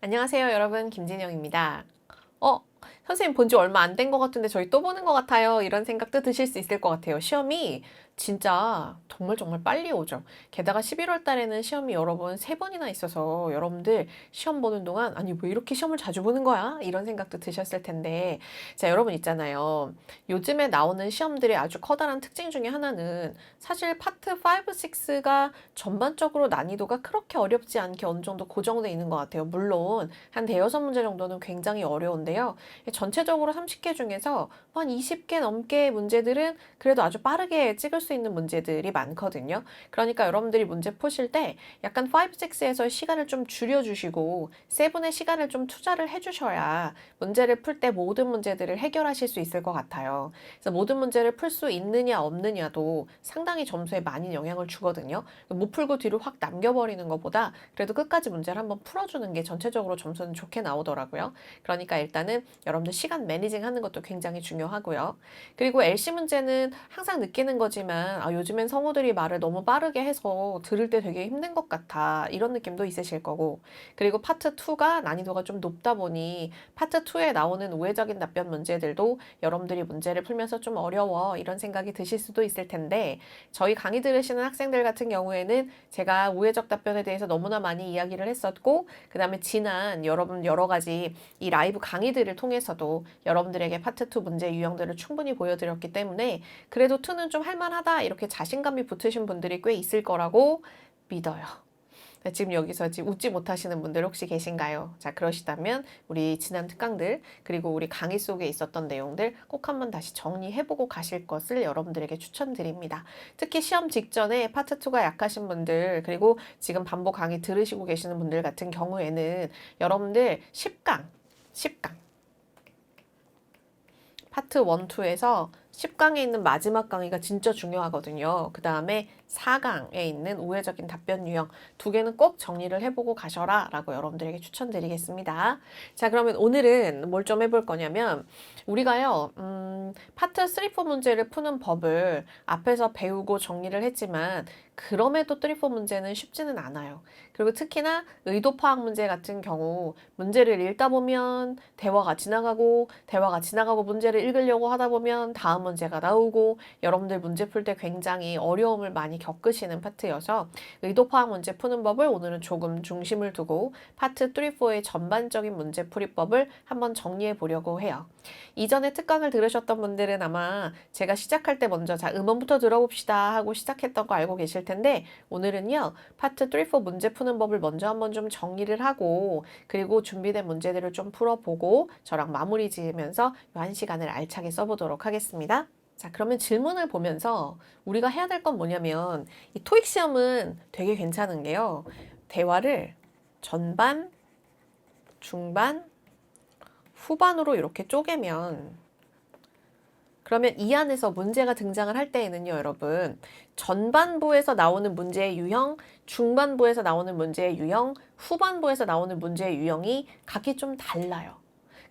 안녕하세요, 여러분. 김진영입니다. 선생님 본지 얼마 안 된 것 같은데 저희 또 보는 것 같아요. 이런 생각도 드실 수 있을 것 같아요. 시험이 진짜 정말 빨리 오죠. 게다가 11월 달에는 시험이 여러 번, 3번이나 있어서 여러분들 시험 보는 동안 아니 왜 이렇게 시험을 자주 보는 거야? 이런 생각도 드셨을 텐데 자, 여러분 있잖아요. 요즘에 나오는 시험들의 아주 커다란 특징 중에 하나는 사실 파트 5, 6가 전반적으로 난이도가 그렇게 어렵지 않게 어느 정도 고정돼 있는 것 같아요. 물론 한 대여섯 문제 정도는 굉장히 어려운데요. 전체적으로 30개 중에서 한 20개 넘게 문제들은 그래도 아주 빠르게 찍을 수 있는 문제들이 많거든요. 그러니까 여러분들이 문제 푸실 때 약간 5, 6에서 시간을 좀 줄여주시고 7의 시간을 좀 투자를 해주셔야 문제를 풀 때 모든 문제들을 해결하실 수 있을 것 같아요. 그래서 모든 문제를 풀 수 있느냐 없느냐도 상당히 점수에 많이 영향을 주거든요. 못 풀고 뒤로 확 남겨버리는 것보다 그래도 끝까지 문제를 한번 풀어주는 게 전체적으로 점수는 좋게 나오더라고요. 그러니까 일단은 여러분들 시간 매니징 하는 것도 굉장히 중요하고요. 그리고 LC 문제는 항상 느끼는 거지만 요즘엔 성우들이 말을 너무 빠르게 해서 들을 때 되게 힘든 것 같아. 이런 느낌도 있으실 거고. 그리고 파트 2가 난이도가 좀 높다 보니 파트 2에 나오는 우회적인 답변 문제들도 여러분들이 문제를 풀면서 좀 어려워. 이런 생각이 드실 수도 있을 텐데 저희 강의 들으시는 학생들 같은 경우에는 제가 우회적 답변에 대해서 너무나 많이 이야기를 했었고 그 다음에 지난 여러분 여러 가지 이 라이브 강의들을 통해서도 여러분들에게 파트 2 문제 유형들을 충분히 보여드렸기 때문에 그래도 2는 좀 할만하다 이렇게 자신감이 붙으신 분들이 꽤 있을 거라고 믿어요. 지금 여기서 지금 웃지 못하시는 분들 혹시 계신가요? 자, 그러시다면 우리 지난 특강들 그리고 우리 강의 속에 있었던 내용들 꼭 한번 다시 정리해보고 가실 것을 여러분들에게 추천드립니다. 특히 시험 직전에 파트 2가 약하신 분들 그리고 지금 반복 강의 들으시고 계시는 분들 같은 경우에는 여러분들 10강 파트 1, 2에서 10강에 있는 마지막 강의가 진짜 중요하거든요. 그 다음에 4강에 있는 우회적인 답변 유형 2개는 꼭 정리를 해보고 가셔라 라고 여러분들에게 추천드리겠습니다. 자, 그러면 오늘은 뭘 좀 해볼 거냐면 우리가요 파트 3, 4 문제를 푸는 법을 앞에서 배우고 정리를 했지만 그럼에도 3, 4 문제는 쉽지는 않아요. 그리고 특히나 의도 파악 문제 같은 경우 문제를 읽다 보면 대화가 지나가고 문제를 읽으려고 하다 보면 다음 문제가 나오고 여러분들 문제 풀 때 굉장히 어려움을 많이 겪으시는 파트여서 의도 파악 문제 푸는 법을 오늘은 조금 중심을 두고 파트 3, 4의 전반적인 문제 풀이법을 한번 정리해 보려고 해요. 이전에 특강을 들으셨던 분들은 아마 제가 시작할 때 먼저 자 음원부터 들어봅시다 하고 시작했던 거 알고 계실 텐데 오늘은요 파트 3, 4 문제 푸는 법을 먼저 한번 좀 정리를 하고 그리고 준비된 문제들을 좀 풀어보고 저랑 마무리 지으면서 한 시간을 알차게 써보도록 하겠습니다. 자, 그러면 질문을 보면서 우리가 해야 될 건 뭐냐면 이 토익 시험은 되게 괜찮은 게요. 대화를 전반, 중반, 후반으로 이렇게 쪼개면 그러면 이 안에서 문제가 등장을 할 때에는요, 여러분. 전반부에서 나오는 문제의 유형, 중반부에서 나오는 문제의 유형, 후반부에서 나오는 문제의 유형이 각기 좀 달라요.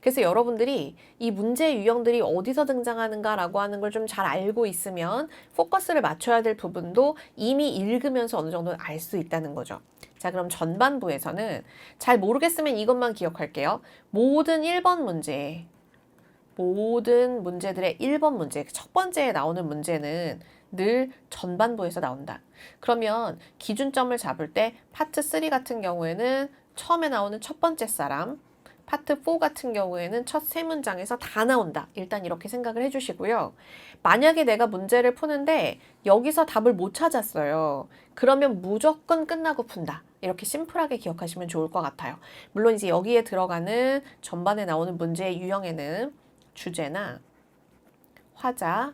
그래서 여러분들이 이 문제의 유형들이 어디서 등장하는가라고 하는 걸 좀 잘 알고 있으면 포커스를 맞춰야 될 부분도 이미 읽으면서 어느 정도는 알 수 있다는 거죠. 자, 그럼 전반부에서는 잘 모르겠으면 이것만 기억할게요. 모든 1번 문제, 모든 문제들의 1번 문제, 첫 번째에 나오는 문제는 늘 전반부에서 나온다. 그러면 기준점을 잡을 때 파트 3 같은 경우에는 처음에 나오는 첫 번째 사람, 파트 4 같은 경우에는 첫 세 문장에서 다 나온다. 일단 이렇게 생각을 해주시고요. 만약에 내가 문제를 푸는데 여기서 답을 못 찾았어요. 그러면 무조건 끝나고 푼다. 이렇게 심플하게 기억하시면 좋을 것 같아요. 물론 이제 여기에 들어가는 전반에 나오는 문제의 유형에는 주제나 화자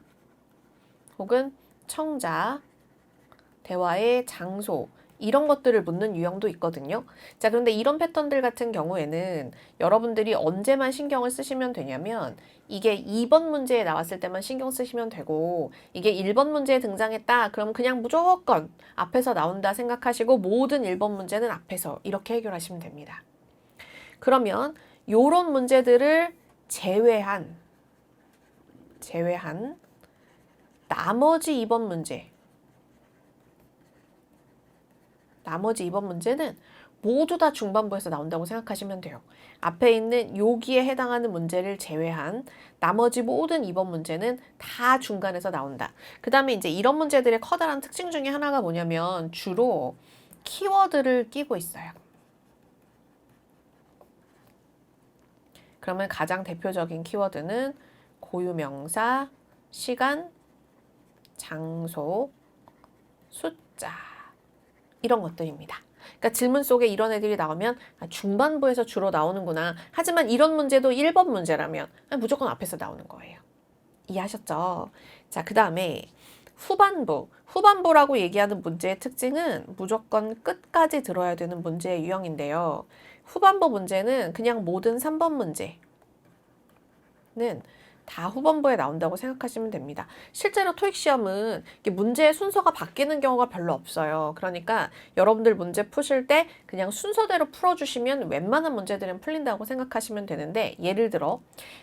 혹은 청자, 대화의 장소 이런 것들을 묻는 유형도 있거든요. 자, 그런데 이런 패턴들 같은 경우에는 여러분들이 언제만 신경을 쓰시면 되냐면 이게 2번 문제에 나왔을 때만 신경 쓰시면 되고 이게 1번 문제에 등장했다. 그럼 그냥 무조건 앞에서 나온다 생각하시고 모든 1번 문제는 앞에서 이렇게 해결하시면 됩니다. 그러면 요런 문제들을 제외한 나머지 2번 문제는 모두 다 중반부에서 나온다고 생각하시면 돼요. 앞에 있는 여기에 해당하는 문제를 제외한 나머지 모든 2번 문제는 다 중간에서 나온다. 그 다음에 이제 이런 문제들의 커다란 특징 중에 하나가 뭐냐면 주로 키워드를 끼고 있어요. 그러면 가장 대표적인 키워드는 고유명사, 시간, 장소, 숫자 이런 것들입니다. 그러니까 질문 속에 이런 애들이 나오면 중반부에서 주로 나오는구나. 하지만 이런 문제도 1번 문제라면 무조건 앞에서 나오는 거예요. 이해하셨죠? 자, 그 다음에 후반부. 후반부라고 얘기하는 문제의 특징은 무조건 끝까지 들어야 되는 문제의 유형인데요. 후반부 문제는 그냥 모든 3번 문제는 다 후반부에 나온다고 생각하시면 됩니다. 실제로 토익 시험은 문제의 순서가 바뀌는 경우가 별로 없어요. 그러니까 여러분들 문제 푸실 때 그냥 순서대로 풀어주시면 웬만한 문제들은 풀린다고 생각하시면 되는데, 예를 들어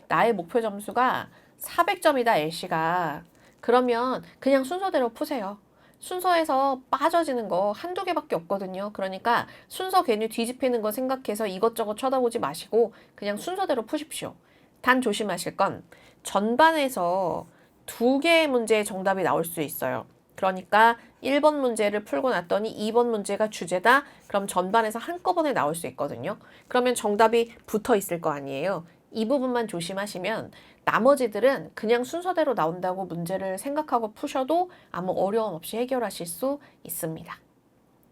나의 목표 점수가 400점이다 LC가. 그러면 그냥 순서대로 푸세요. 순서에서 빠져지는 거 한두 개밖에 없거든요. 그러니까 순서 괜히 뒤집히는 거 생각해서 이것저것 쳐다보지 마시고 그냥 순서대로 푸십시오. 단 조심하실 건 전반에서 2개의 문제의 정답이 나올 수 있어요. 그러니까 1번 문제를 풀고 났더니 2번 문제가 주제다. 그럼 전반에서 한꺼번에 나올 수 있거든요. 그러면 정답이 붙어 있을 거 아니에요. 이 부분만 조심하시면 나머지들은 그냥 순서대로 나온다고 문제를 생각하고 푸셔도 아무 어려움 없이 해결하실 수 있습니다.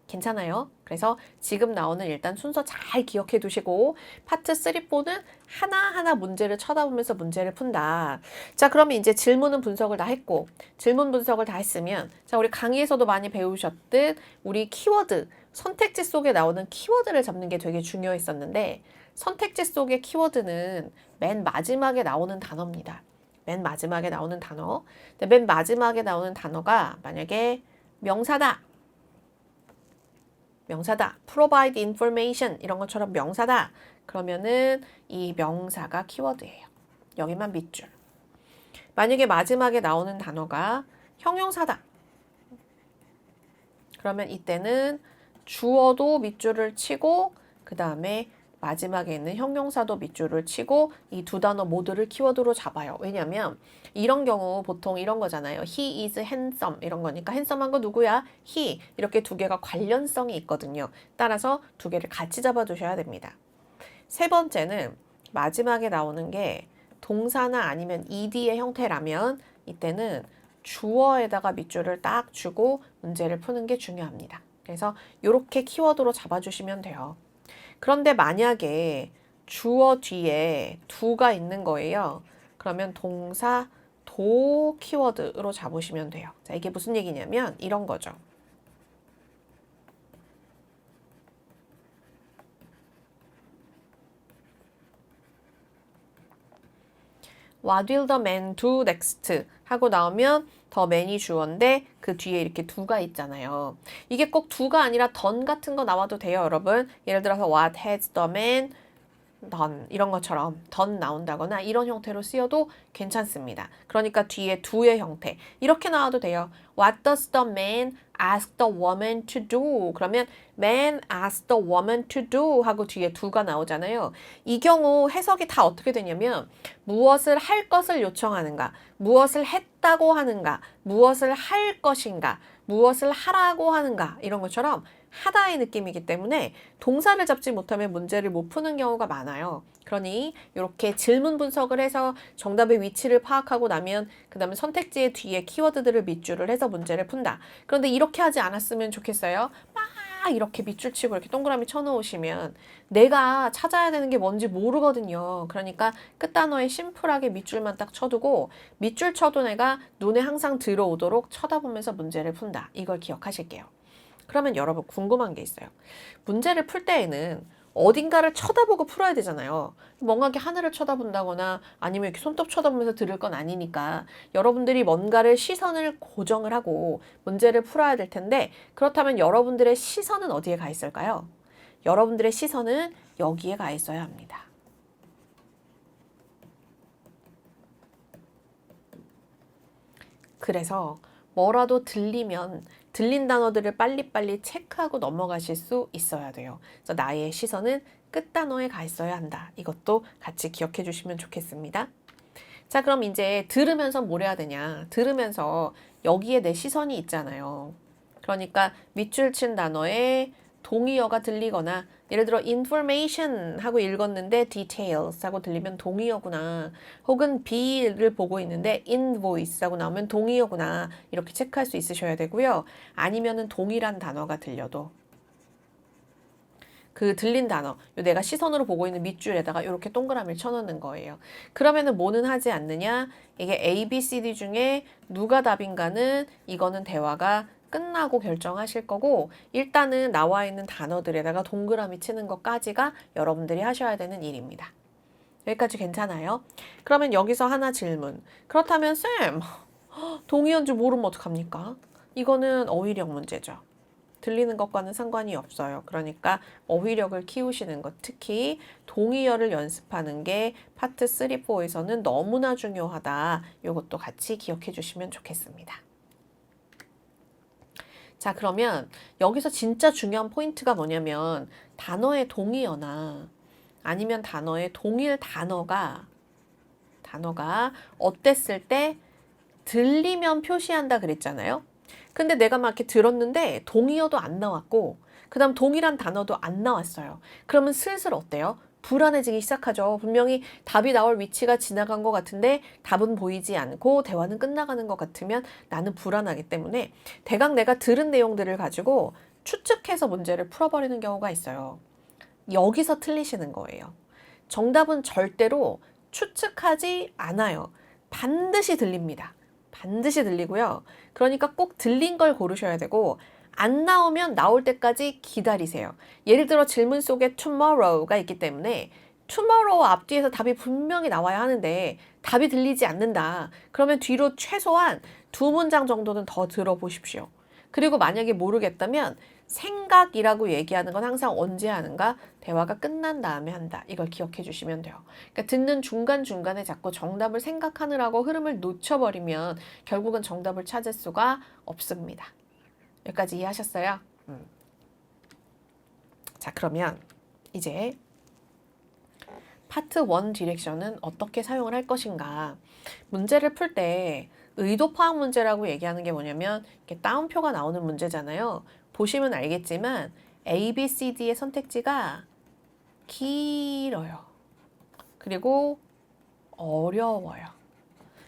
괜찮아요? 그래서 지금 나오는 일단 순서 잘 기억해 두시고 파트 3, 4는 하나하나 문제를 쳐다보면서 문제를 푼다. 자, 그러면 이제 질문은 분석을 다 했고, 질문 분석을 다 했으면, 자, 우리 강의에서도 많이 배우셨듯 우리 키워드, 선택지 속에 나오는 키워드를 잡는 게 되게 중요했었는데, 선택지 속의 키워드는 맨 마지막에 나오는 단어입니다. 맨 마지막에 나오는 단어. 근데 맨 마지막에 나오는 단어가 만약에 명사다. 명사다. provide information 이런 것처럼 명사다. 그러면은 이 명사가 키워드예요. 여기만 밑줄. 만약에 마지막에 나오는 단어가 형용사다. 그러면 이때는 주어도 밑줄을 치고 그 다음에 마지막에 있는 형용사도 밑줄을 치고 이 두 단어 모두를 키워드로 잡아요. 왜냐면 이런 경우 보통 이런 거잖아요. He is handsome 이런 거니까 handsome한 거 누구야? He 이렇게 두 개가 관련성이 있거든요. 따라서 두 개를 같이 잡아두셔야 됩니다. 세 번째는 마지막에 나오는 게 동사나 아니면 ed의 형태라면 이때는 주어에다가 밑줄을 딱 주고 문제를 푸는 게 중요합니다. 그래서 이렇게 키워드로 잡아주시면 돼요. 그런데 만약에 주어 뒤에 do가 있는 거예요. 그러면 동사 do 키워드로 잡으시면 돼요. 자, 이게 무슨 얘기냐면 이런 거죠. What will the man do next? 하고 나오면 the man이 주어인데 그 뒤에 이렇게 do가 있잖아요. 이게 꼭 do가 아니라 done 같은 거 나와도 돼요, 여러분. 예를 들어서 What has the man done 이런 것처럼 done 나온다거나 이런 형태로 쓰여도 괜찮습니다. 그러니까 뒤에 do의 형태 이렇게 나와도 돼요. What does the man ask the woman to do? 그러면 man asked the woman to do 하고 뒤에 do가 나오잖아요. 이 경우 해석이 다 어떻게 되냐면 무엇을 할 것을 요청하는가, 무엇을 했다고 하는가, 무엇을 할 것인가, 무엇을 하라고 하는가 이런 것처럼 하다의 느낌이기 때문에 동사를 잡지 못하면 문제를 못 푸는 경우가 많아요. 그러니 이렇게 질문 분석을 해서 정답의 위치를 파악하고 나면 그 다음에 선택지의 뒤에 키워드들을 밑줄을 해서 문제를 푼다. 그런데 이렇게 하지 않았으면 좋겠어요. 막 이렇게 밑줄 치고 이렇게 동그라미 쳐놓으시면 내가 찾아야 되는 게 뭔지 모르거든요. 그러니까 끝단어에 심플하게 밑줄만 딱 쳐두고 밑줄 쳐도 내가 눈에 항상 들어오도록 쳐다보면서 문제를 푼다. 이걸 기억하실게요. 그러면 여러분 궁금한 게 있어요. 문제를 풀 때에는 어딘가를 쳐다보고 풀어야 되잖아요. 뭔가 이렇게 하늘을 쳐다본다거나 아니면 이렇게 손톱 쳐다보면서 들을 건 아니니까 여러분들이 뭔가를 시선을 고정을 하고 문제를 풀어야 될 텐데 그렇다면 여러분들의 시선은 어디에 가 있을까요? 여러분들의 시선은 여기에 가 있어야 합니다. 그래서 뭐라도 들리면 들린 단어들을 빨리빨리 체크하고 넘어가실 수 있어야 돼요. 그래서 나의 시선은 끝 단어에 가 있어야 한다. 이것도 같이 기억해 주시면 좋겠습니다. 자, 그럼 이제 들으면서 뭘 해야 되냐? 들으면서 여기에 내 시선이 있잖아요. 그러니까 밑줄 친 단어에 동의어가 들리거나 예를 들어 information 하고 읽었는데 details 하고 들리면 동의어구나. 혹은 be를 보고 있는데 invoice 하고 나오면 동의어구나. 이렇게 체크할 수 있으셔야 되고요. 아니면은 동일한 단어가 들려도 그 들린 단어, 내가 시선으로 보고 있는 밑줄에다가 이렇게 동그라미를 쳐놓는 거예요. 그러면은 뭐는 하지 않느냐? 이게 A, B, C, D 중에 누가 답인가는 이거는 대화가 끝나고 결정하실 거고 일단은 나와 있는 단어들에다가 동그라미 치는 것까지가 여러분들이 하셔야 되는 일입니다. 여기까지 괜찮아요? 그러면 여기서 하나 질문. 그렇다면 쌤, 동의어인 줄 모르면 어떡합니까? 이거는 어휘력 문제죠. 들리는 것과는 상관이 없어요. 그러니까 어휘력을 키우시는 것, 특히 동의어를 연습하는 게 파트 3, 4에서는 너무나 중요하다. 이것도 같이 기억해 주시면 좋겠습니다. 자, 그러면 여기서 진짜 중요한 포인트가 뭐냐면 단어의 동의어나 아니면 단어의 동일 단어가 어땠을 때 들리면 표시한다 그랬잖아요. 근데 내가 막 이렇게 들었는데 동의어도 안 나왔고 그 다음 동일한 단어도 안 나왔어요. 그러면 슬슬 어때요? 불안해지기 시작하죠. 분명히 답이 나올 위치가 지나간 것 같은데 답은 보이지 않고 대화는 끝나가는 것 같으면 나는 불안하기 때문에 대강 내가 들은 내용들을 가지고 추측해서 문제를 풀어버리는 경우가 있어요. 여기서 틀리시는 거예요. 정답은 절대로 추측하지 않아요. 반드시 들립니다. 반드시 들리고요. 그러니까 꼭 들린 걸 고르셔야 되고 안 나오면 나올 때까지 기다리세요. 예를 들어 질문 속에 tomorrow가 있기 때문에 tomorrow 앞뒤에서 답이 분명히 나와야 하는데 답이 들리지 않는다. 그러면 뒤로 최소한 2문장 정도는 더 들어보십시오. 그리고 만약에 모르겠다면 생각이라고 얘기하는 건 항상 언제 하는가? 대화가 끝난 다음에 한다. 이걸 기억해 주시면 돼요. 그러니까 듣는 중간중간에 자꾸 정답을 생각하느라고 흐름을 놓쳐버리면 결국은 정답을 찾을 수가 없습니다. 여기까지 이해하셨어요? 자, 그러면 이제 파트 1 디렉션은 어떻게 사용을 할 것인가? 문제를 풀 때 의도 파악 문제라고 얘기하는 게 뭐냐면 이렇게 따옴표가 나오는 문제잖아요. 보시면 알겠지만 A, B, C, D의 선택지가 길어요. 그리고 어려워요.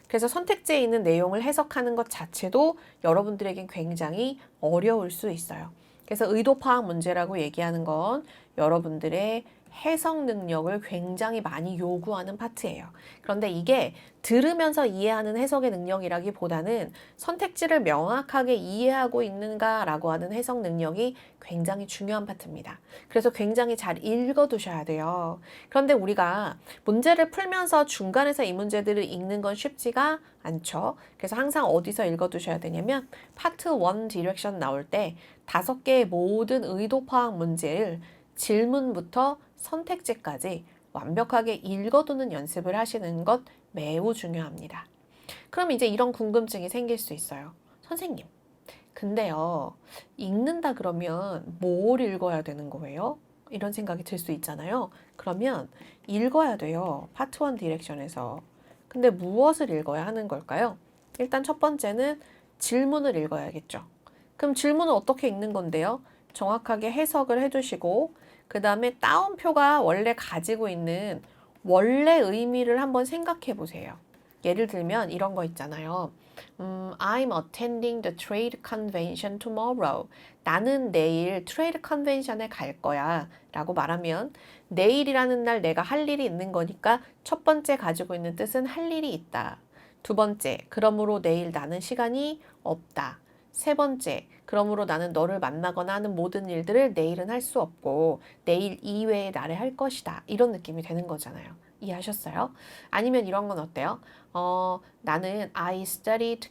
그래서 선택지에 있는 내용을 해석하는 것 자체도 여러분들에겐 굉장히 어려울 수 있어요. 그래서 의도 파악 문제라고 얘기하는 건 여러분들의 해석 능력을 굉장히 많이 요구하는 파트예요. 그런데 이게 들으면서 이해하는 해석의 능력이라기보다는 선택지를 명확하게 이해하고 있는가라고 하는 해석 능력이 굉장히 중요한 파트입니다. 그래서 굉장히 잘 읽어두셔야 돼요. 그런데 우리가 문제를 풀면서 중간에서 이 문제들을 읽는 건 쉽지가 않죠. 그래서 항상 어디서 읽어두셔야 되냐면 파트 1 디렉션 나올 때 5개의 모든 의도 파악 문제를 질문부터 선택지까지 완벽하게 읽어두는 연습을 하시는 것 매우 중요합니다. 그럼 이제 이런 궁금증이 생길 수 있어요. 선생님, 근데요, 읽는다 그러면 뭘 읽어야 되는 거예요? 이런 생각이 들 수 있잖아요. 그러면 읽어야 돼요. 파트 1 디렉션에서. 근데 무엇을 읽어야 하는 걸까요? 일단 첫 번째는 질문을 읽어야겠죠. 그럼 질문은 어떻게 읽는 건데요? 정확하게 해석을 해두시고 그 다음에 따옴표가 원래 가지고 있는 원래 의미를 한번 생각해 보세요. 예를 들면 이런 거 있잖아요. I'm attending the trade convention tomorrow. 나는 내일 트레이드 컨벤션에 갈 거야 라고 말하면 내일이라는 날 내가 할 일이 있는 거니까 첫 번째 가지고 있는 뜻은 할 일이 있다. 두 번째, 그러므로 내일 나는 시간이 없다. 세 번째, 그러므로 나는 너를 만나거나 하는 모든 일들을 내일은 할 수 없고 내일 이외의 날에 할 것이다. 이런 느낌이 되는 거잖아요. 이해하셨어요? 아니면 이런 건 어때요? 나는 I studied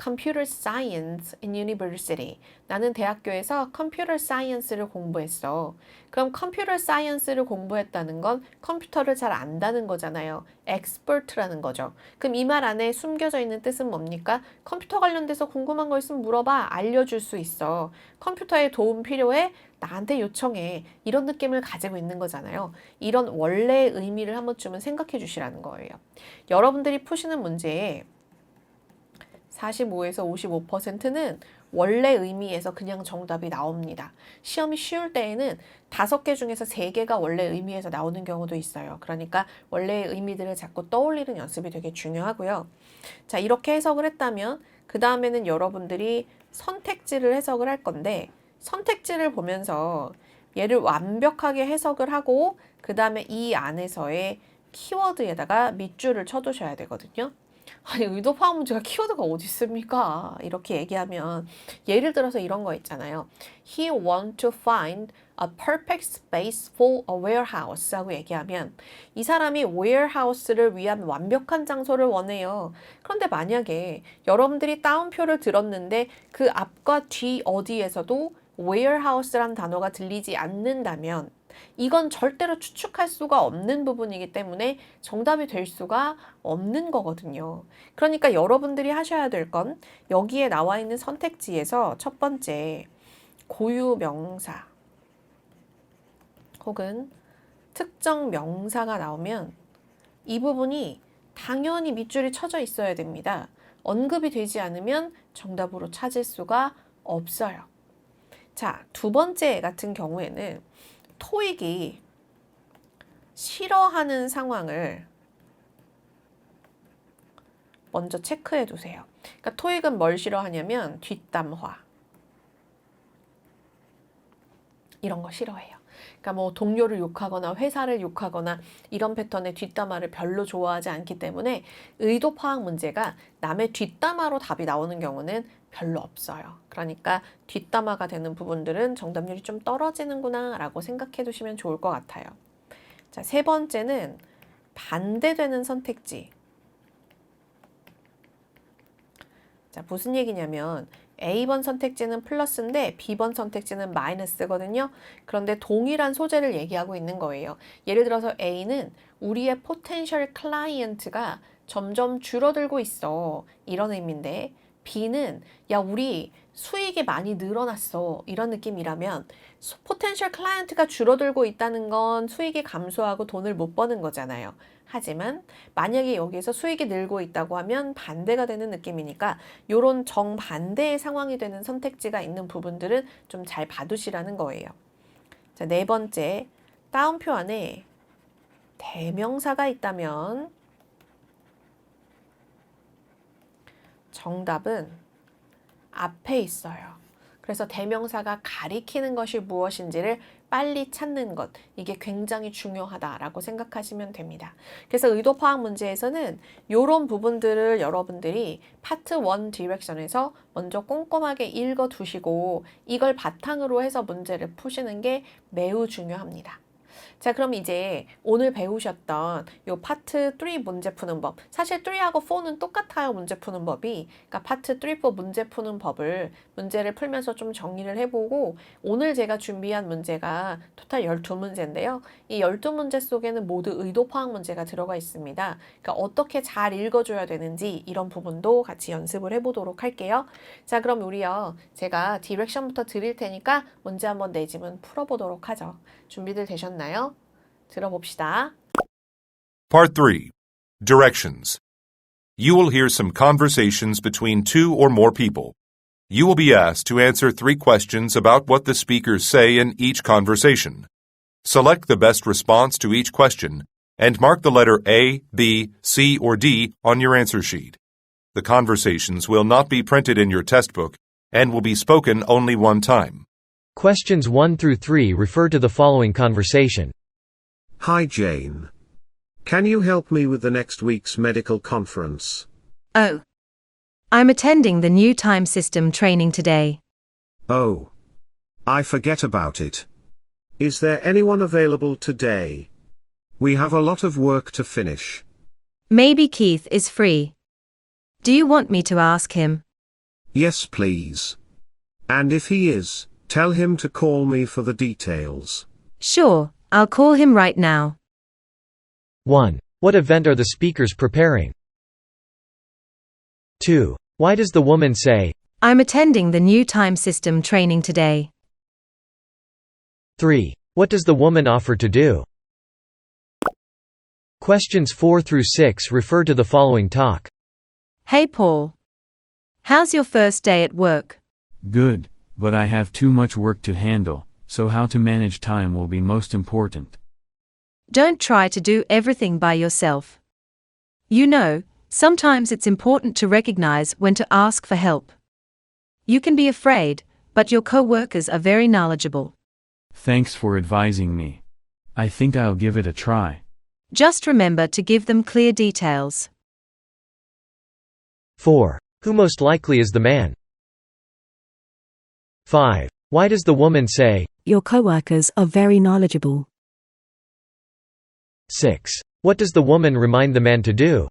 Computer Science in University. 나는 대학교에서 Computer Science를 공부했어. 그럼 Computer Science를 공부했다는 건 컴퓨터를 잘 안다는 거잖아요. Expert라는 거죠. 그럼 이 말 안에 숨겨져 있는 뜻은 뭡니까? 컴퓨터 관련돼서 궁금한 거 있으면 물어봐. 알려줄 수 있어. 컴퓨터에 도움 필요해? 나한테 요청해. 이런 느낌을 가지고 있는 거잖아요. 이런 원래의 의미를 한 번쯤은 생각해 주시라는 거예요. 여러분들이 푸시는 문제에 45에서 55%는 원래 의미에서 그냥 정답이 나옵니다. 시험이 쉬울 때에는 5개 중에서 3개가 원래 의미에서 나오는 경우도 있어요. 그러니까 원래의 의미들을 자꾸 떠올리는 연습이 되게 중요하고요. 자, 이렇게 해석을 했다면 그 다음에는 여러분들이 선택지를 해석을 할 건데 선택지를 보면서 얘를 완벽하게 해석을 하고 그 다음에 이 안에서의 키워드에다가 밑줄을 쳐두셔야 되거든요. 아니, 의도 파악 문제가 키워드가 어디 있습니까? 이렇게 얘기하면 예를 들어서 이런 거 있잖아요. He want to find a perfect space for a warehouse 하고 얘기하면 이 사람이 warehouse를 위한 완벽한 장소를 원해요. 그런데 만약에 여러분들이 따옴표를 들었는데 그 앞과 뒤 어디에서도 warehouse란 단어가 들리지 않는다면 이건 절대로 추측할 수가 없는 부분이기 때문에 정답이 될 수가 없는 거거든요. 그러니까 여러분들이 하셔야 될 건 여기에 나와 있는 선택지에서 첫 번째 고유 명사 혹은 특정 명사가 나오면 이 부분이 당연히 밑줄이 쳐져 있어야 됩니다. 언급이 되지 않으면 정답으로 찾을 수가 없어요. 자, 두 번째 같은 경우에는 토익이 싫어하는 상황을 먼저 체크해 두세요. 그러니까 토익은 뭘 싫어하냐면 뒷담화. 이런 거 싫어해요. 그러니까 뭐 동료를 욕하거나 회사를 욕하거나 이런 패턴의 뒷담화를 별로 좋아하지 않기 때문에 의도 파악 문제가 남의 뒷담화로 답이 나오는 경우는 별로 없어요. 그러니까 뒷담화가 되는 부분들은 정답률이 좀 떨어지는구나 라고 생각해 두시면 좋을 것 같아요. 자, 세 번째는 반대되는 선택지. 자, 무슨 얘기냐면 A번 선택지는 플러스인데 B번 선택지는 마이너스거든요. 그런데 동일한 소재를 얘기하고 있는 거예요. 예를 들어서 A는 우리의 포텐셜 클라이언트가 점점 줄어들고 있어. 이런 의미인데 B는 야, 우리 수익이 많이 늘어났어. 이런 느낌이라면 포텐셜 클라이언트가 줄어들고 있다는 건 수익이 감소하고 돈을 못 버는 거잖아요. 하지만 만약에 여기에서 수익이 늘고 있다고 하면 반대가 되는 느낌이니까 이런 정반대의 상황이 되는 선택지가 있는 부분들은 좀 잘 봐두시라는 거예요. 자, 네 번째, 따옴표 안에 대명사가 있다면 정답은 앞에 있어요. 그래서 대명사가 가리키는 것이 무엇인지를 빨리 찾는 것, 이게 굉장히 중요하다라고 생각하시면 됩니다. 그래서 의도 파악 문제에서는 이런 부분들을 여러분들이 파트 1 디렉션에서 먼저 꼼꼼하게 읽어 두시고 이걸 바탕으로 해서 문제를 푸시는 게 매우 중요합니다. 자, 그럼 이제 오늘 배우셨던 요 파트 3 문제 푸는 법. 사실 3하고 4는 똑같아요, 문제 푸는 법이. 그러니까 파트 3, 4 문제 푸는 법을 문제를 풀면서 좀 정리를 해보고 오늘 제가 준비한 문제가 토탈 12문제인데요. 이 12문제 속에는 모두 의도 파악 문제가 들어가 있습니다. 그러니까 어떻게 잘 읽어줘야 되는지 이런 부분도 같이 연습을 해보도록 할게요. 자, 그럼 우리요. 제가 디렉션부터 드릴 테니까 문제 한번 내지문 풀어보도록 하죠. 준비들 되셨나요? 들어봅시다. Part 3. Directions. You will hear some conversations between 2 or more people. You will be asked to answer 3 questions about what the speakers say in each conversation. Select the best response to each question and mark the letter A, B, C, or D on your answer sheet. The conversations will not be printed in your test book and will be spoken only one time. Questions 1 through 3 refer to the following conversation. Hi Jane. Can you help me with the next week's medical conference? Oh. I'm attending the new time system training today. Oh. I forget about it. Is there anyone available today? We have a lot of work to finish. Maybe Keith is free. Do you want me to ask him? Yes, please. And if he is, tell him to call me for the details. Sure, I'll call him right now. 1. What event are the speakers preparing? 2. Why does the woman say, I'm attending the new time system training today. 3. What does the woman offer to do? Questions 4 through 6 refer to the following talk. Hey Paul. How's your first day at work? Good, but I have too much work to handle, so how to manage time will be most important. Don't try to do everything by yourself. You know, sometimes it's important to recognize when to ask for help. You can be afraid, but your co-workers are very knowledgeable. Thanks for advising me. I think I'll give it a try. Just remember to give them clear details. 4. Who most likely is the man? 5. Why does the woman say, Your coworkers are very knowledgeable. 6. What does the woman remind the man to do?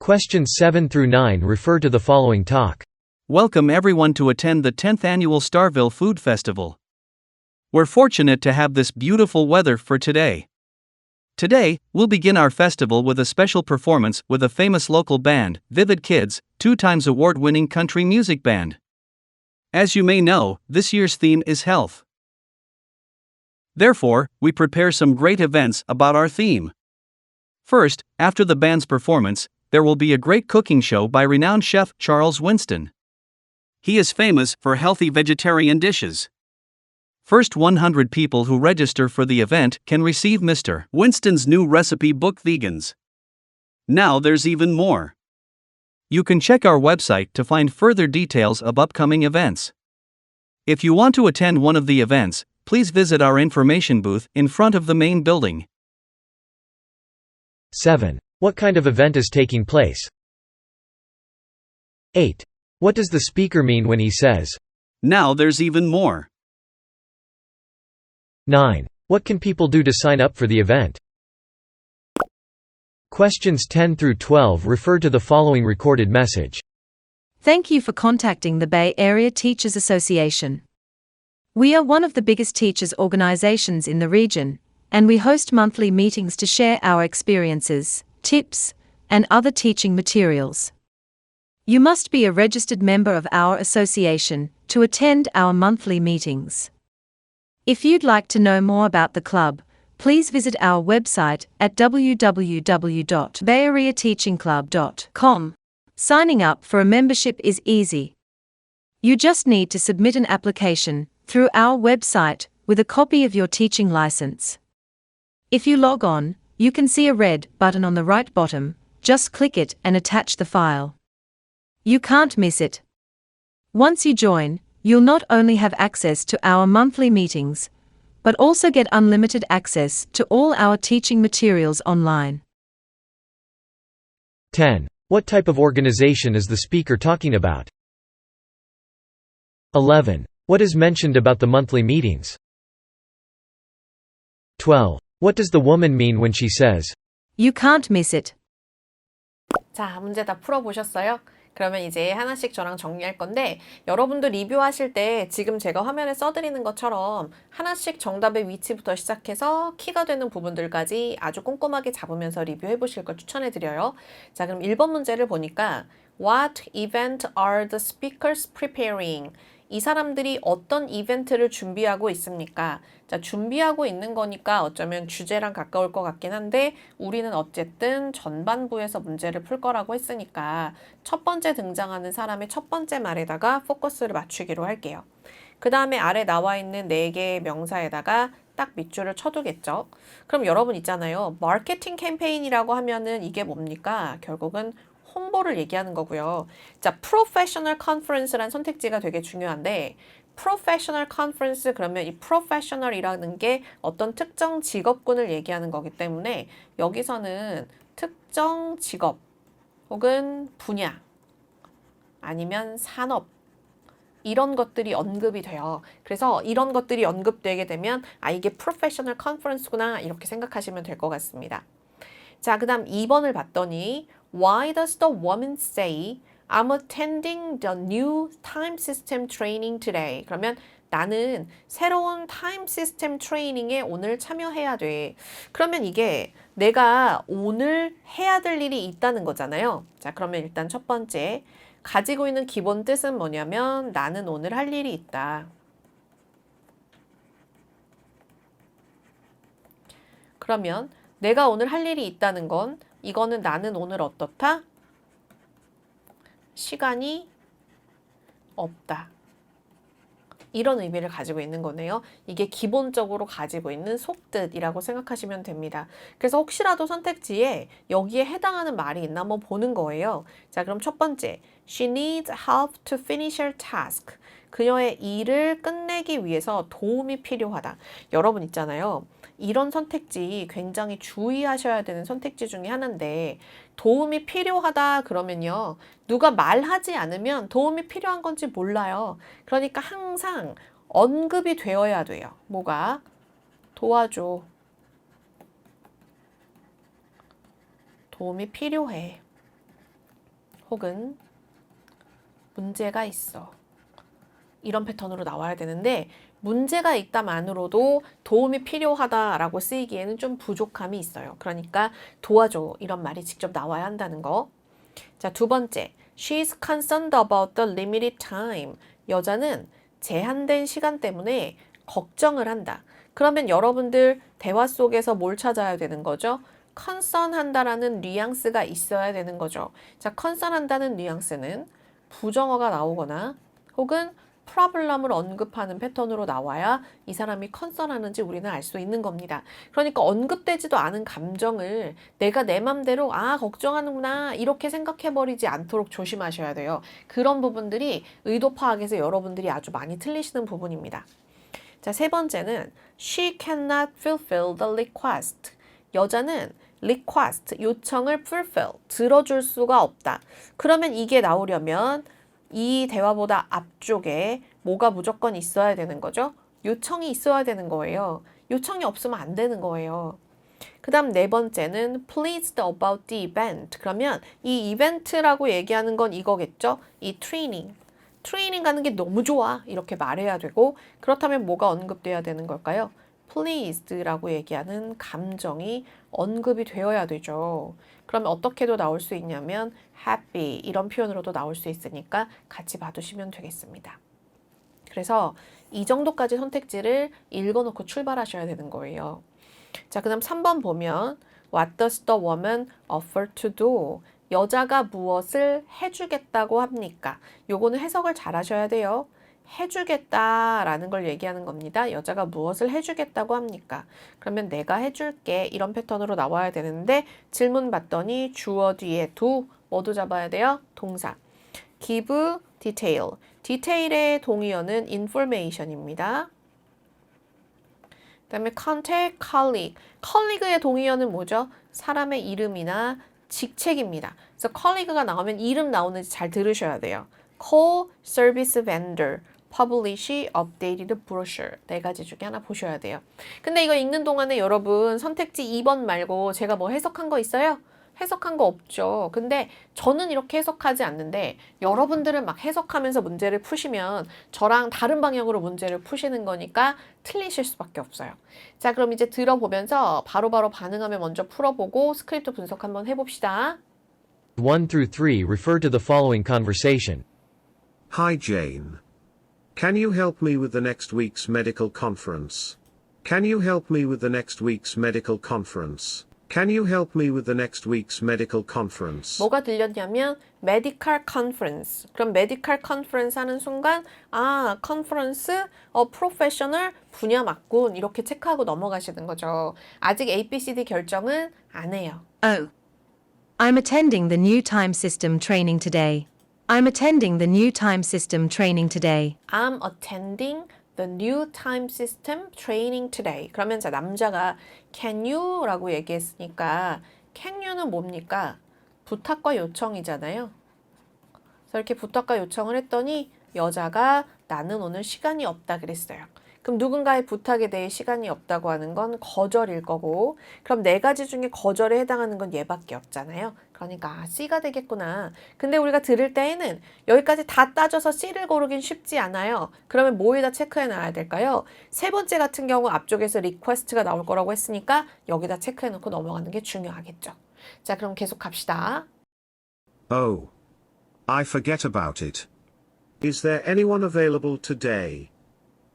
Questions 7 through 9 refer to the following talk. Welcome everyone to attend the 10th annual Starville Food Festival. We're fortunate to have this beautiful weather for today. Today, we'll begin our festival with a special performance with a famous local band, Vivid Kids, 2-times award-winning country music band. As you may know, this year's theme is health. Therefore, we prepare some great events about our theme. First, after the band's performance, there will be a great cooking show by renowned chef Charles Winston. He is famous for healthy vegetarian dishes. First 100 people who register for the event can receive Mr. Winston's new recipe book Vegans. Now there's even more. You can check our website to find further details of upcoming events. If you want to attend one of the events, please visit our information booth in front of the main building. 7. What kind of event is taking place? 8. What does the speaker mean when he says, Now there's even more. 9. What can people do to sign up for the event? Questions 10 through 12 refer to the following recorded message. Thank you for contacting the Bay Area Teachers Association. We are one of the biggest teachers organizations in the region, and we host monthly meetings to share our experiences, tips, and other teaching materials. You must be a registered member of our association to attend our monthly meetings. If you'd like to know more about the club, please visit our website at www.bayareateachingclub.com. Signing up for a membership is easy. You just need to submit an application through our website with a copy of your teaching license. If you log on, you can see a red button on the right bottom. Just click it and attach the file. You can't miss it. Once you join, you'll not only have access to our monthly meetings, but also get unlimited access to all our teaching materials online. 10. What type of organization is the speaker talking about? 11. What is mentioned about the monthly meetings? 12. What does the woman mean when she says, You can't miss it. 자, 문제 다 풀어보셨어요? 그러면 이제 하나씩 저랑 정리할 건데 여러분도 리뷰하실 때 지금 제가 화면에 써드리는 것처럼 하나씩 정답의 위치부터 시작해서 키가 되는 부분들까지 아주 꼼꼼하게 잡으면서 리뷰해 보실 걸 추천해 드려요. 자, 그럼 1번 문제를 보니까 What event are the speakers preparing? 이 사람들이 어떤 이벤트를 준비하고 있습니까? 자, 준비하고 있는 거니까 어쩌면 주제랑 가까울 것 같긴 한데 우리는 어쨌든 전반부에서 문제를 풀 거라고 했으니까 첫 번째 등장하는 사람의 첫 번째 말에다가 포커스를 맞추기로 할게요. 그 다음에 아래 나와 있는 4개의 명사에다가 딱 밑줄을 쳐두겠죠. 그럼 여러분 있잖아요. 마케팅 캠페인이라고 하면은 이게 뭡니까? 결국은 홍보를 얘기하는 거고요. 자, 프로페셔널 컨퍼런스란 선택지가 되게 중요한데 프로페셔널 컨퍼런스 그러면 이 프로페셔널이라는 게 어떤 특정 직업군을 얘기하는 거기 때문에 여기서는 특정 직업 혹은 분야 아니면 산업 이런 것들이 언급이 돼요. 그래서 이런 것들이 언급되게 되면 아 이게 프로페셔널 컨퍼런스구나 이렇게 생각하시면 될 것 같습니다. 자, 그 다음 2번을 봤더니 Why does the woman say I'm attending the new time system training today. 그러면 나는 새로운 타임 시스템 트레이닝에 오늘 참여해야 돼. 그러면 이게 내가 오늘 해야 될 일이 있다는 거잖아요. 자, 그러면 일단 첫 번째, 가지고 있는 기본 뜻은 뭐냐면 나는 오늘 할 일이 있다. 그러면 내가 오늘 할 일이 있다는 건 이거는 나는 오늘 어떻다? 시간이 없다. 이런 의미를 가지고 있는 거네요. 이게 기본적으로 가지고 있는 속뜻이라고 생각하시면 됩니다. 그래서 혹시라도 선택지에 여기에 해당하는 말이 있나 한번 보는 거예요. 자, 그럼 첫 번째, She needs help to finish her task. 그녀의 일을 끝내기 위해서 도움이 필요하다. 여러분 있잖아요. 이런 선택지 굉장히 주의하셔야 되는 선택지 중에 하나인데 도움이 필요하다 그러면요. 누가 말하지 않으면 도움이 필요한 건지 몰라요. 그러니까 항상 언급이 되어야 돼요. 뭐가? 도와줘. 도움이 필요해. 혹은 문제가 있어. 이런 패턴으로 나와야 되는데 문제가 있다만으로도 도움이 필요하다라고 쓰이기에는 좀 부족함이 있어요. 그러니까 도와줘 이런 말이 직접 나와야 한다는 거. 자, 두 번째, She's concerned about the limited time. 여자는 제한된 시간 때문에 걱정을 한다. 그러면 여러분들 대화 속에서 뭘 찾아야 되는 거죠? concern 한다라는 뉘앙스가 있어야 되는 거죠. 자, concern 한다는 뉘앙스는 부정어가 나오거나 혹은 프로블럼을 언급하는 패턴으로 나와야 이 사람이 컨설하는지 우리는 알 수 있는 겁니다. 그러니까 언급되지도 않은 감정을 내가 내 맘대로 걱정하는구나 이렇게 생각해버리지 않도록 조심하셔야 돼요. 그런 부분들이 의도 파악에서 여러분들이 아주 많이 틀리시는 부분입니다. 자, 세 번째는 She cannot fulfill the request. 여자는 request, 요청을 fulfill, 들어줄 수가 없다. 그러면 이게 나오려면 이 대화보다 앞쪽에 뭐가 무조건 있어야 되는 거죠? 요청이 있어야 되는 거예요. 요청이 없으면 안 되는 거예요. 그 다음 네 번째는 pleased about the event. 그러면 이 이벤트라고 얘기하는 건 이거겠죠? 이 트레이닝 가는 게 너무 좋아. 이렇게 말해야 되고 그렇다면 뭐가 언급돼야 되는 걸까요? pleased라고 얘기하는 감정이 언급이 되어야 되죠. 그러면 어떻게도 나올 수 있냐면 happy 이런 표현으로도 나올 수 있으니까 같이 봐두시면 되겠습니다. 그래서 이 정도까지 선택지를 읽어놓고 출발하셔야 되는 거예요. 자, 그 다음 3번 보면 What does the woman offer to do? 여자가 무엇을 해주겠다고 합니까? 요거는 해석을 잘 하셔야 돼요. 해주겠다라는 걸 얘기하는 겁니다. 여자가 무엇을 해주겠다고 합니까? 그러면 내가 해줄게 이런 패턴으로 나와야 되는데 질문 받더니 주어 뒤에 do 뭐도 잡아야 돼요? 동사. give detail. 디테일의 동의어는 information입니다. 그 다음에 contact colleague. colleague의 동의어는 뭐죠? 사람의 이름이나 직책입니다. 그래서 colleague가 나오면 이름 나오는지 잘 들으셔야 돼요. call service vendor. publish updated brochure. 네 가지 중에 하나 보셔야 돼요. 근데 이거 읽는 동안에 여러분 선택지 2번 말고 제가 뭐 해석한 거 있어요? 해석한 거 없죠. 근데 저는 이렇게 해석하지 않는데 여러분들은 막 해석하면서 문제를 푸시면 저랑 다른 방향으로 문제를 푸시는 거니까 틀리실 수밖에 없어요. 자, 그럼 이제 들어보면서 바로바로 반응하면 먼저 풀어보고 스크립트 분석 한번 해봅시다. 1 through 3 refer to the following conversation. Hi Jane. Can you help me with the next week's medical conference? Can you help me with the next week's medical conference? Can you help me with the next week's medical conference? 뭐가 들렸냐면 medical conference. 그럼 medical conference 하는 순간 conference, professional 분야 맞군 이렇게 체크하고 넘어가시는 거죠. 아직 ABCD 결정은 안 해요. Oh. I'm attending the new time system training today. I'm attending the new time system training today. I'm attending the new time system training today. 그러면 자, 남자가 can you 라고 얘기했으니까 can you는 뭡니까? 부탁과 요청이잖아요. 그래서 이렇게 부탁과 요청을 했더니 여자가 나는 오늘 시간이 없다 그랬어요. 그럼 누군가의 부탁에 대해 시간이 없다고 하는 건 거절일 거고, 그럼 네 가지 중에 거절에 해당하는 건 얘밖에 없잖아요. 그러니까 C가 되겠구나. 근데 우리가 들을 때에는 여기까지 다 따져서 C를 고르긴 쉽지 않아요. 그러면 뭐에다 체크해 놔야 될까요? 세 번째 같은 경우 앞쪽에서 request가 나올 거라고 했으니까 여기다 체크해 놓고 넘어가는 게 중요하겠죠. 자, 그럼 계속 갑시다. Oh. I forget about it. Is there anyone available today?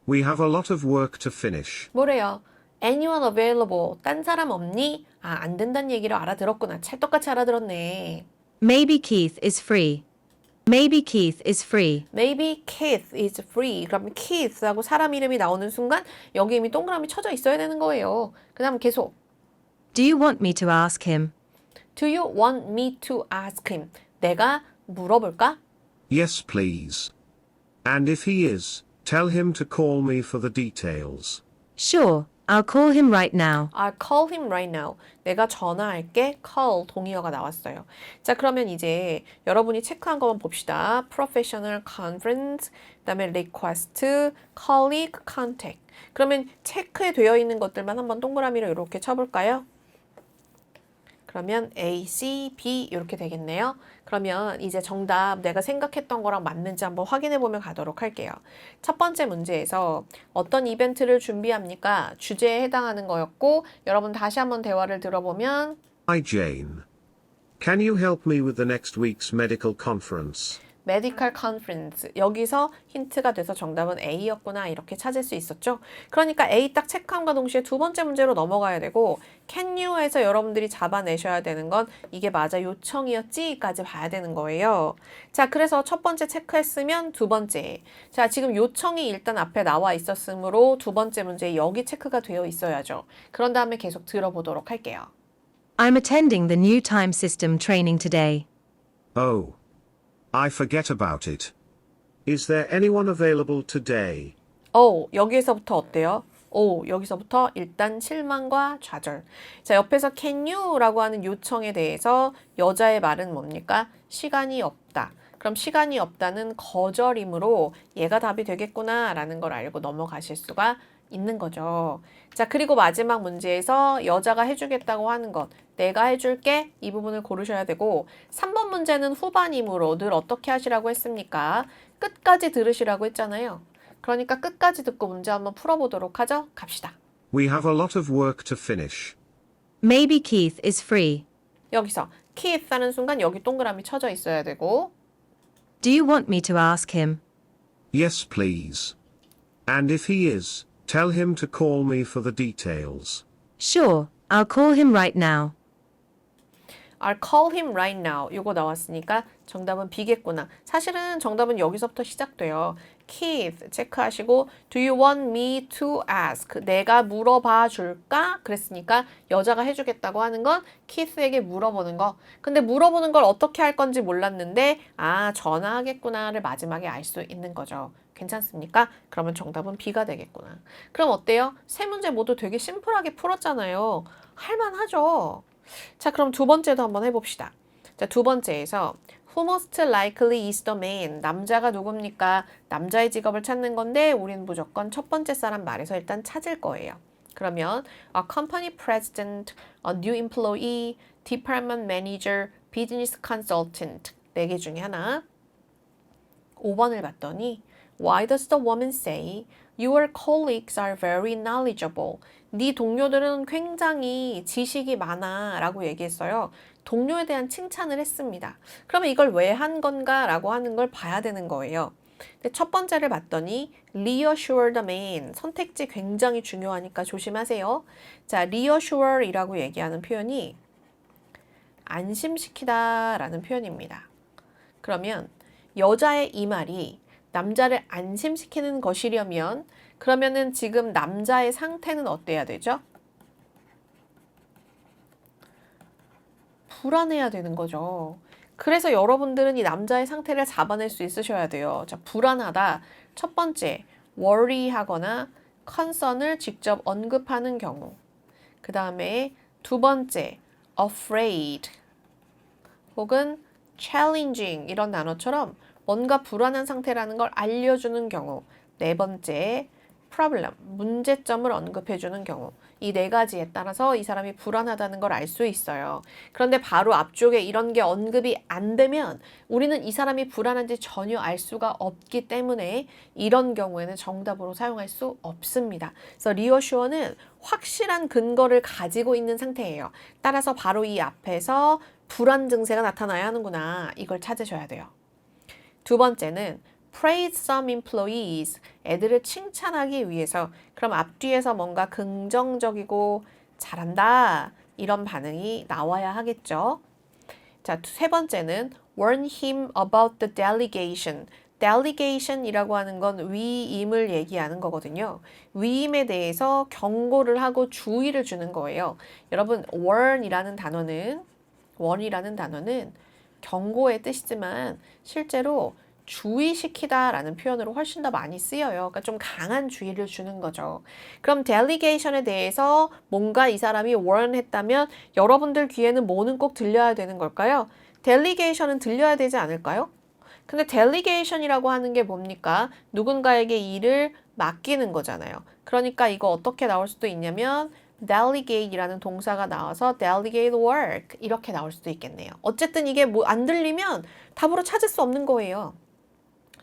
We have a lot of work to finish. 뭐래요? Anyone available? 딴 사람 없니? 아, 안 된다는 얘기를 알아들었구나. 찰떡같이 알아들었네. Maybe Keith is free. Maybe Keith is free. Maybe Keith is free. 그럼 Keith하고 사람 이름이 나오는 순간 여기 이미 동그라미 쳐져 있어야 되는 거예요. 그 다음 계속. Do you want me to ask him? Do you want me to ask him? 내가 물어볼까? Yes, please. And if he is, tell him to call me for the details. Sure, I'll call him right now. I'll call him right now. 내가 전화할게. call 동의어가 나왔어요. 자, 그러면 이제 여러분이 체크한 것만 봅시다. professional conference, 그다음에 request, colleague, contact. 그러면 체크에 되어 있는 것들만 한번 동그라미로 이렇게 쳐볼까요? 그러면 A, C, B 이렇게 되겠네요. 그러면 이제 정답 내가 생각했던 거랑 맞는지 한번 확인해 보면 가도록 할게요. 첫 번째 문제에서 어떤 이벤트를 준비합니까? 주제에 해당하는 거였고 여러분 다시 한번 대화를 들어보면 Hi, Jane. Can you help me with the next week's medical conference? 메디컬 컨퍼런스 여기서 힌트가 돼서 정답은 A였구나 이렇게 찾을 수 있었죠. 그러니까 A 딱 체크함과 동시에 두 번째 문제로 넘어가야 되고 can you에서 여러분들이 잡아내셔야 되는 건 이게 맞아 요청이었지까지 봐야 되는 거예요. 자, 그래서 첫 번째 체크했으면 두 번째. 자, 지금 요청이 일단 앞에 나와 있었으므로 두 번째 문제 여기 체크가 되어 있어야죠. 그런 다음에 계속 들어보도록 할게요. I'm attending the new time system training today. Oh. I forget about it. Is there anyone available today? 여기에서부터 어때요? 여기서부터 일단 실망과 좌절. 자, 옆에서 can you라고 하는 요청에 대해서 여자의 말은 뭡니까? 시간이 없다. 그럼 시간이 없다는 거절이므로 얘가 답이 되겠구나 라는 걸 알고 넘어가실 수가 있는 거죠. 자, 그리고 마지막 문제에서 여자가 해주겠다고 하는 것, 내가 해줄게 이 부분을 고르셔야 되고 3번 문제는 후반이므로 늘 어떻게 하시라고 했습니까? 끝까지 들으시라고 했잖아요. 그러니까 끝까지 듣고 문제 한번 풀어보도록 하죠. 갑시다. We have a lot of work to finish. Maybe Keith is free. 여기서 Keith 하는 순간 여기 동그라미 쳐져 있어야 되고 Do you want me to ask him? Yes, please. And if he is, tell him to call me for the details. Sure, I'll call him right now. I'll call him right now. 이거 나왔으니까 정답은 B겠구나. 사실은 정답은 여기서부터 시작돼요. Keith 체크하시고 Do you want me to ask? 내가 물어봐 줄까? 그랬으니까 여자가 해주겠다고 하는 건 Keith에게 물어보는 거. 근데 물어보는 걸 어떻게 할 건지 몰랐는데 전화하겠구나를 마지막에 알 수 있는 거죠. 괜찮습니까? 그러면 정답은 B가 되겠구나. 그럼 어때요? 세 문제 모두 되게 심플하게 풀었잖아요. 할만하죠? 자, 그럼 두 번째도 한번 해봅시다. 자, 두 번째에서 Who most likely is the man? 남자가 누굽니까? 남자의 직업을 찾는 건데 우린 무조건 첫 번째 사람 말에서 일단 찾을 거예요. 그러면 a company president, a new employee, department manager, business consultant 네 개 중에 하나. 5번을 봤더니 Why does the woman say your colleagues are very knowledgeable? 네 동료들은 굉장히 지식이 많아 라고 얘기했어요. 동료에 대한 칭찬을 했습니다. 그러면 이걸 왜 한 건가 라고 하는 걸 봐야 되는 거예요. 근데 첫 번째를 봤더니 reassure the man. 선택지 굉장히 중요하니까 조심하세요. 자, reassure 이라고 얘기하는 표현이 안심시키다 라는 표현입니다. 그러면 여자의 이 말이 남자를 안심시키는 것이려면 그러면은 지금 남자의 상태는 어때야 되죠? 불안해야 되는 거죠. 그래서 여러분들은 이 남자의 상태를 잡아낼 수 있으셔야 돼요. 자, 불안하다. 첫 번째, worry 하거나 concern을 직접 언급하는 경우. 그 다음에 두 번째, afraid 혹은 challenging 이런 단어처럼 뭔가 불안한 상태라는 걸 알려주는 경우. 네 번째, problem, 문제점을 언급해주는 경우 이 네 가지에 따라서 이 사람이 불안하다는 걸 알 수 있어요. 그런데 바로 앞쪽에 이런 게 언급이 안 되면 우리는 이 사람이 불안한지 전혀 알 수가 없기 때문에 이런 경우에는 정답으로 사용할 수 없습니다. 그래서 reassure는 확실한 근거를 가지고 있는 상태예요. 따라서 바로 이 앞에서 불안 증세가 나타나야 하는구나. 이걸 찾으셔야 돼요. 두 번째는 praise some employees, 애들을 칭찬하기 위해서. 그럼 앞뒤에서 뭔가 긍정적이고 잘한다 이런 반응이 나와야 하겠죠. 자, 세 번째는 warn him about the delegation. delegation이라고 하는 건 위임을 얘기하는 거거든요. 위임에 대해서 경고를 하고 주의를 주는 거예요. 여러분, warn이라는 단어는 경고의 뜻이지만 실제로 주의시키다라는 표현으로 훨씬 더 많이 쓰여요. 그러니까 좀 강한 주의를 주는 거죠. 그럼 delegation에 대해서 뭔가 이 사람이 warn했다면 여러분들 귀에는 뭐는 꼭 들려야 되는 걸까요? delegation은 들려야 되지 않을까요? 근데 delegation이라고 하는 게 뭡니까? 누군가에게 일을 맡기는 거잖아요. 그러니까 이거 어떻게 나올 수도 있냐면 delegate이라는 동사가 나와서 delegate work 이렇게 나올 수도 있겠네요. 어쨌든 이게 뭐 안 들리면 답으로 찾을 수 없는 거예요.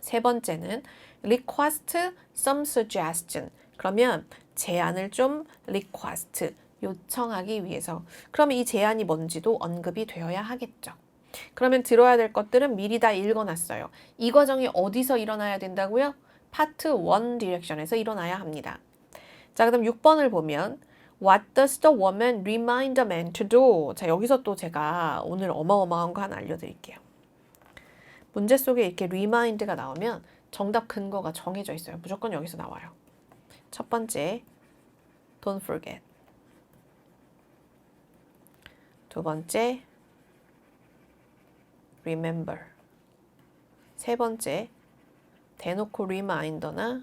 세 번째는 request some suggestion. 그러면 제안을 좀 request, 요청하기 위해서. 그러면 이 제안이 뭔지도 언급이 되어야 하겠죠. 그러면 들어야 될 것들은 미리 다 읽어놨어요. 이 과정이 어디서 일어나야 된다고요? 파트 1 디렉션에서 일어나야 합니다. 자, 그다음 6번을 보면 What does the woman remind the man to do? 자, 여기서 또 제가 오늘 어마어마한 거 하나 알려드릴게요. 문제 속에 이렇게 remind가 나오면 정답 근거가 정해져 있어요. 무조건 여기서 나와요. 첫 번째, don't forget. 두 번째, remember. 세 번째, 대놓고 remind나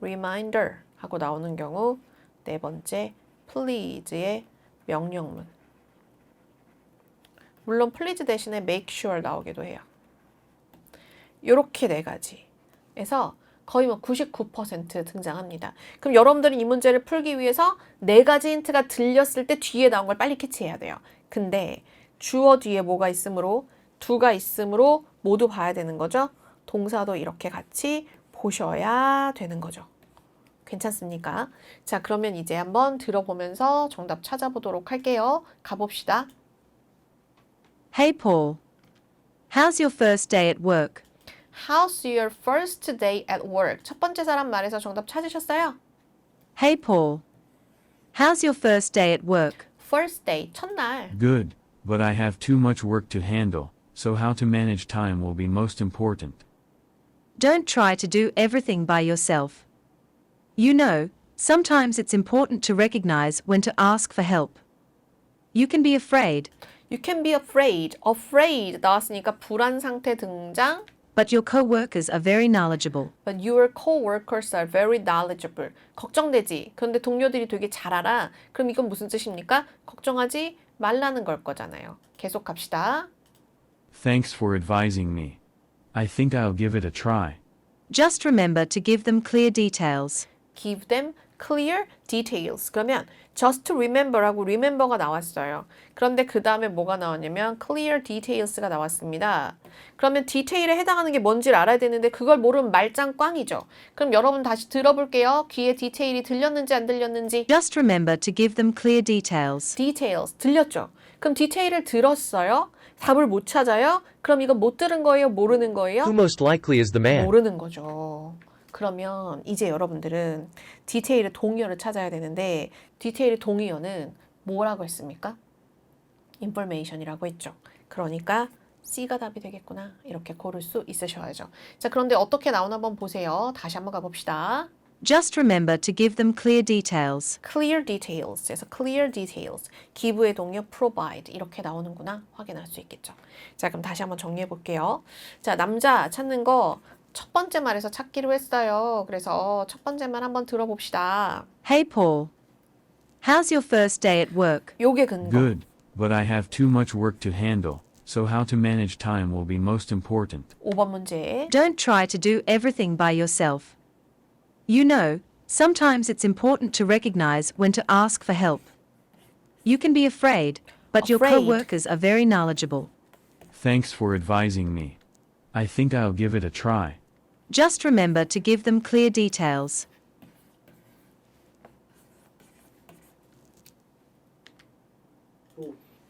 reminder 하고 나오는 경우. 네 번째, please의 명령문. 물론 please 대신에 make sure 나오기도 해요. 이렇게 네 가지에서 거의 뭐 99% 등장합니다. 그럼 여러분들은 이 문제를 풀기 위해서 네 가지 힌트가 들렸을 때 뒤에 나온 걸 빨리 캐치해야 돼요. 근데 주어 뒤에 뭐가 있으므로 do가 있으므로 모두 봐야 되는 거죠. 동사도 이렇게 같이 보셔야 되는 거죠. 괜찮습니까? 자, 그러면 이제 한번 들어보면서 정답 찾아보도록 할게요. 가봅시다. Hey Paul. How's your first day at work? How's your first day at work? 첫 번째 사람 말에서 정답 찾으셨어요? Hey Paul. How's your first day at work? First day, 첫날. Good, but I have too much work to handle, so how to manage time will be most important. Don't try to do everything by yourself. You know, sometimes it's important to recognize when to ask for help. You can be afraid, You can be afraid. Afraid 나왔으니까 불안 상태 등장. but your co-workers are very knowledgeable. But your co-workers are very knowledgeable. 걱정되지. 그런데 동료들이 되게 잘 알아. 그럼 이건 무슨 뜻입니까? 걱정하지 말라는 걸 거잖아요. 계속 갑시다. Thanks for advising me. I think I'll give it a try. Just remember to give them clear details. Give them clear details. 그러면 just remember하고 remember가 나왔어요. 그런데 그 다음에 뭐가 나왔냐면 clear details가 나왔습니다. 그러면 디테일에 해당하는 게 뭔지를 알아야 되는데 그걸 모르면 말짱 꽝이죠. 그럼 여러분 다시 들어볼게요. 귀에 디테일이 들렸는지 안 들렸는지. Just remember to give them clear details. details 들렸죠? 그럼 디테일을 들었어요? 답을 못 찾아요? 그럼 이거 못 들은 거예요? 모르는 거예요? Who most likely is the man? 모르는 거죠. 그러면 이제 여러분들은 디테일의 동의어를 찾아야 되는데 디테일의 동의어는 뭐라고 했습니까? information이라고 했죠. 그러니까 C가 답이 되겠구나. 이렇게 고를 수 있으셔야죠. 자, 그런데 어떻게 나오나 한번 보세요. 다시 한번 가봅시다. Just remember to give them clear details. clear details에서 clear details, 기부의 동료 provide 이렇게 나오는구나 확인할 수 있겠죠. 자, 그럼 다시 한번 정리해 볼게요. 자, 남자 찾는 거 첫 번째 말에서 찾기로 했어요. 그래서 첫 번째 말 한번 들어봅시다. Hey Paul. How's your first day at work? 요게 근거. Good, but I have too much work to handle, so how to manage time will be most important. 5번 문제. Don't try to do everything by yourself. You know, sometimes it's important to recognize when to ask for help. You can be afraid, but your Afraid. co-workers are very knowledgeable. Thanks for advising me. I think I'll give it a try. Just remember to give them clear details.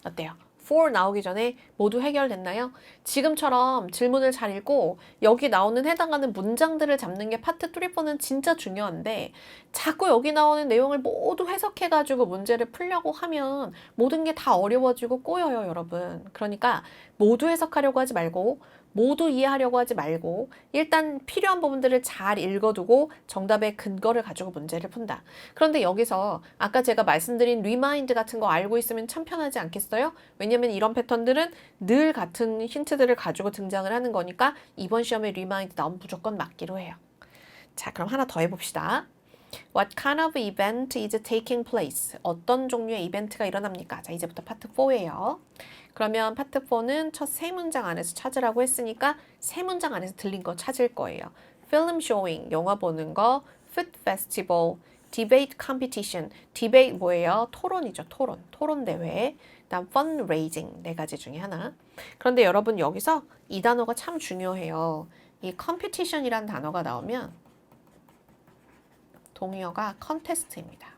어때요? for 나오기 전에 모두 해결됐나요? 지금처럼 질문을 잘 읽고 여기 나오는 해당하는 문장들을 잡는 게 파트 3, 4는 진짜 중요한데 자꾸 여기 나오는 내용을 모두 해석해가지고 문제를 풀려고 하면 모든 게 다 어려워지고 꼬여요, 여러분. 그러니까 모두 해석하려고 하지 말고 모두 이해하려고 하지 말고 일단 필요한 부분들을 잘 읽어두고 정답의 근거를 가지고 문제를 푼다. 그런데 여기서 아까 제가 말씀드린 리마인드 같은 거 알고 있으면 참 편하지 않겠어요? 왜냐면 이런 패턴들은 늘 같은 힌트들을 가지고 등장을 하는 거니까 이번 시험에 리마인드 나오면 무조건 맞기로 해요. 자, 그럼 하나 더 해봅시다. What kind of event is taking place? 어떤 종류의 이벤트가 일어납니까? 자, 이제부터 파트 4예요. 그러면 파트 4는 첫 세 문장 안에서 찾으라고 했으니까 세 문장 안에서 들린 거 찾을 거예요. Film showing, 영화 보는 거, food festival, debate competition. debate 뭐예요? 토론이죠, 토론. 토론 대회. 그다음 fundraising, 네 가지 중에 하나. 그런데 여러분 여기서 이 단어가 참 중요해요. 이 competition이란 단어가 나오면 동의어가 contest입니다.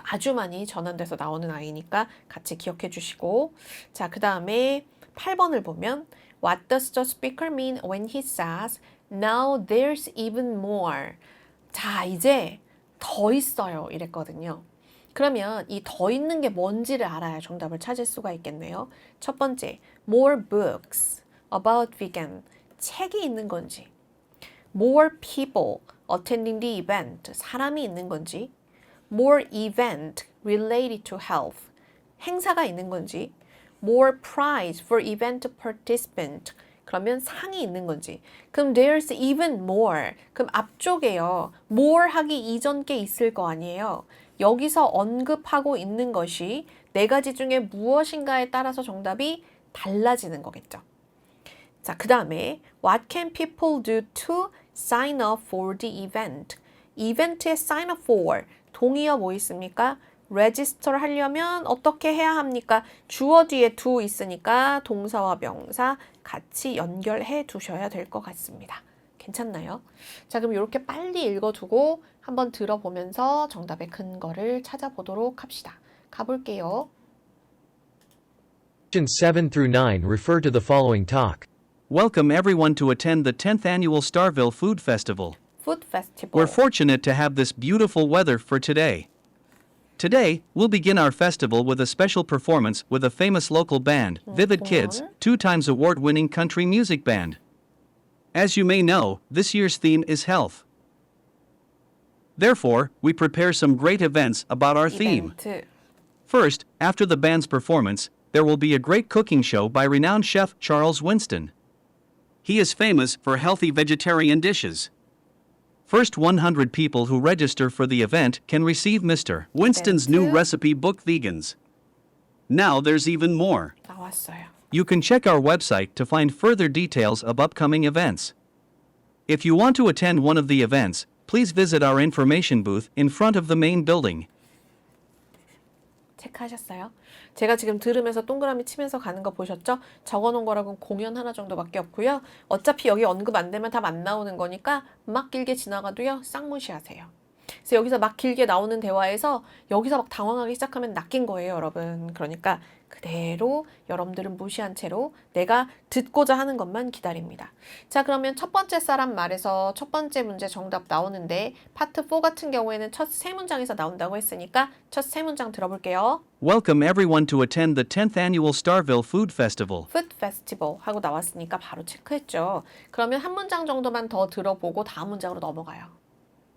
아주 많이 전환돼서 나오는 아이니까 같이 기억해 주시고 자, 그 다음에 8번을 보면 What does the speaker mean when he says Now there's even more? 자, 이제 더 있어요 이랬거든요. 그러면 이 더 있는 게 뭔지를 알아야 정답을 찾을 수가 있겠네요. 첫 번째, more books about vegan. 책이 있는 건지, more people attending the event. 사람이 있는 건지, more event related to health. 행사가 있는 건지, more prize for event participant. 그러면 상이 있는 건지. 그럼 there's even more. 그럼 앞쪽에요. more 하기 이전 게 있을 거 아니에요. 여기서 언급하고 있는 것이 네 가지 중에 무엇인가에 따라서 정답이 달라지는 거겠죠. 자, 그 다음에 What can people do to sign up for the event? 이벤트에 sign up for 동의어 뭐 있습니까? register 하려면 어떻게 해야 합니까? 주어 뒤에 do 있으니까 동사와 명사 같이 연결해 두셔야 될 것 같습니다. 괜찮나요? 자, 그럼 이렇게 빨리 읽어두고 한번 들어보면서 정답의 근거를 찾아보도록 합시다. 가볼게요. Questions 7 through 9 refer to the following talk. Welcome everyone to attend the 10th annual Starville Food Festival. Food Festival. We're fortunate to have this beautiful weather for today. Today, we'll begin our festival with a special performance with a famous local band, Vivid Kids, 2-time award-winning country music band. As you may know, this year's theme is health. Therefore, we prepare some great events about our theme. 이벤트. First, after the band's performance, there will be a great cooking show by renowned chef Charles Winston. He is famous for healthy vegetarian dishes. First 100 people who register for the event can receive Mr. Winston's new recipe book Vegans. Now there's even more. 나왔어요. You can check our website to find further details of upcoming events. If you want to attend one of the events, please visit our information booth in front of the main building. 체크하셨어요? 제가 지금 들으면서 동그라미 치면서 가는 거 보셨죠? 적어놓은 거라고는 공연 하나 정도밖에 없고요. 어차피 여기 언급 안 되면 답 안 나오는 거니까 막 길게 지나가도요. 싹 무시하세요. 그래서 여기서 막 길게 나오는 대화에서 여기서 막 당황하기 시작하면 낚인 거예요, 여러분. 그러니까 그대로 여러분들은 무시한 채로 내가 듣고자 하는 것만 기다립니다. 자, 그러면 첫 번째 사람 말에서 첫 번째 문제 정답 나오는데 파트 4 같은 경우에는 첫 세 문장에서 나온다고 했으니까 첫 세 문장 들어볼게요. Welcome everyone to attend the 10th annual Starville Food Festival. Food Festival 하고 나왔으니까 바로 체크했죠. 그러면 한 문장 정도만 더 들어보고 다음 문장으로 넘어가요.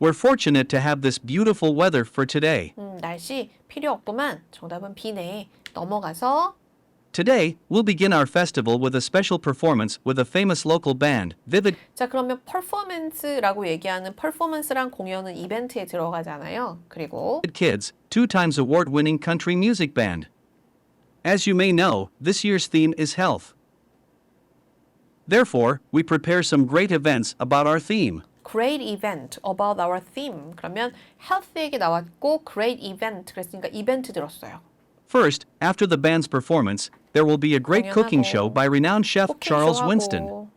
We're fortunate to have this beautiful weather for today. 날씨 필요 없구만. 정답은 B네. 넘어가서 Today, we'll begin our festival with a special performance with a famous local band, Vivid 자, 그러면 퍼포먼스라고 얘기하는 퍼포먼스란 공연은 이벤트에 들어가잖아요. 그리고 Kids, 2-time award-winning country music band. As you may know, this year's theme is health. Therefore, we prepare some great events about our theme. great event about our theme. 그러면 health 얘기 나왔고 great event 그랬으니까 이벤트 들었어요. First, after the band's performance, there will be a great cooking show by renowned chef Charles Winston.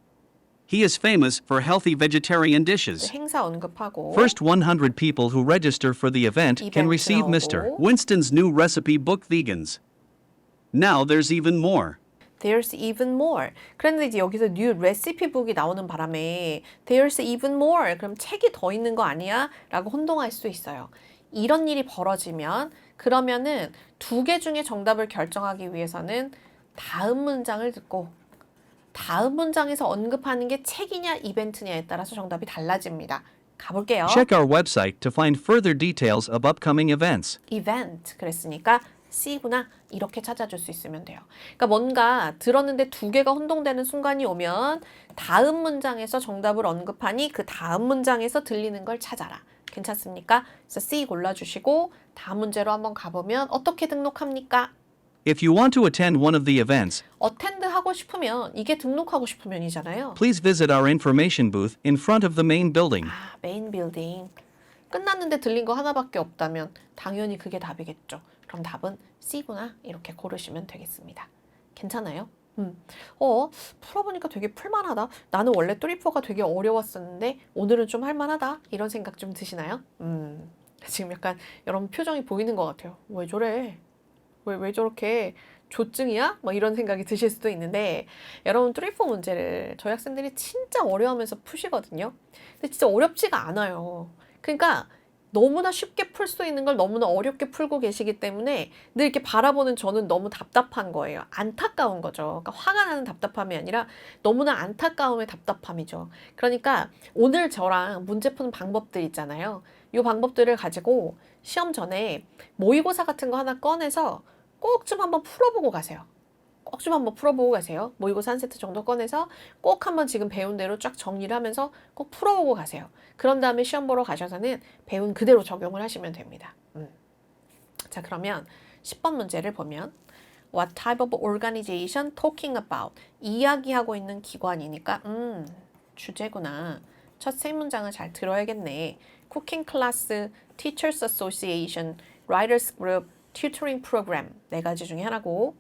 He is famous for healthy vegetarian dishes. 행사 언급하고 First 100 people who register for the event can receive Mr. Winston's new recipe book Vegans. Now there's even more. There's even more. 그런데 이제 여기서 new recipe book이 나오는 바람에 There's even more. 그럼 책이 더 있는 거 아니야? 라고 혼동할 수 있어요. 이런 일이 벌어지면 그러면은 두 개 중에 정답을 결정하기 위해서는 다음 문장을 듣고 다음 문장에서 언급하는 게 책이냐 이벤트냐에 따라서 정답이 달라집니다. 가볼게요. Check our website to find further details of upcoming events. event 그랬으니까 C구나 이렇게 찾아줄 수 있으면 돼요. 그러니까 뭔가 들었는데 두 개가 혼동되는 순간이 오면 다음 문장에서 정답을 언급하니 그 다음 문장에서 들리는 걸 찾아라. 괜찮습니까? 그래서 C 골라주시고 다음 문제로 한번 가보면 어떻게 등록합니까? If you want to attend one of the events, attend 하고 싶으면 이게 등록하고 싶으면이잖아요. please visit our information booth in front of the main building. 아, 메인 빌딩. 끝났는데 들린 거 하나밖에 없다면 당연히 그게 답이겠죠. 그럼 답은 C구나 이렇게 고르시면 되겠습니다. 괜찮아요? 풀어보니까 되게 풀만하다. 나는 원래 뚜리퍼가 되게 어려웠었는데 오늘은 좀 할만하다. 이런 생각 좀 드시나요? 지금 약간 여러분 표정이 보이는 것 같아요. 왜 저래? 왜 저렇게 조증이야? 뭐 이런 생각이 드실 수도 있는데 여러분 뚜리퍼 문제를 저희 학생들이 진짜 어려워하면서 푸시거든요. 근데 진짜 어렵지가 않아요. 그러니까 너무나 쉽게 풀 수 있는 걸 너무나 어렵게 풀고 계시기 때문에 늘 이렇게 바라보는 저는 너무 답답한 거예요. 안타까운 거죠. 그러니까 화가 나는 답답함이 아니라 너무나 안타까움의 답답함이죠. 그러니까 오늘 저랑 문제 푸는 방법들 있잖아요. 이 방법들을 가지고 시험 전에 모의고사 같은 거 하나 꺼내서 꼭 좀 한번 풀어보고 가세요. 꼭 좀 한번 풀어보고 가세요. 모의고사 한 세트 정도 꺼내서 꼭 한번 지금 배운 대로 쫙 정리를 하면서 꼭 풀어보고 가세요. 그런 다음에 시험 보러 가셔서는 배운 그대로 적용을 하시면 됩니다. 자, 그러면 10번 문제를 보면 What type of organization talking about? 이야기하고 있는 기관이니까 주제구나. 첫 세 문장을 잘 들어야겠네. 쿠킹 클래스, Teachers Association, Writers Group, Tutoring Program 네 가지 중에 하나고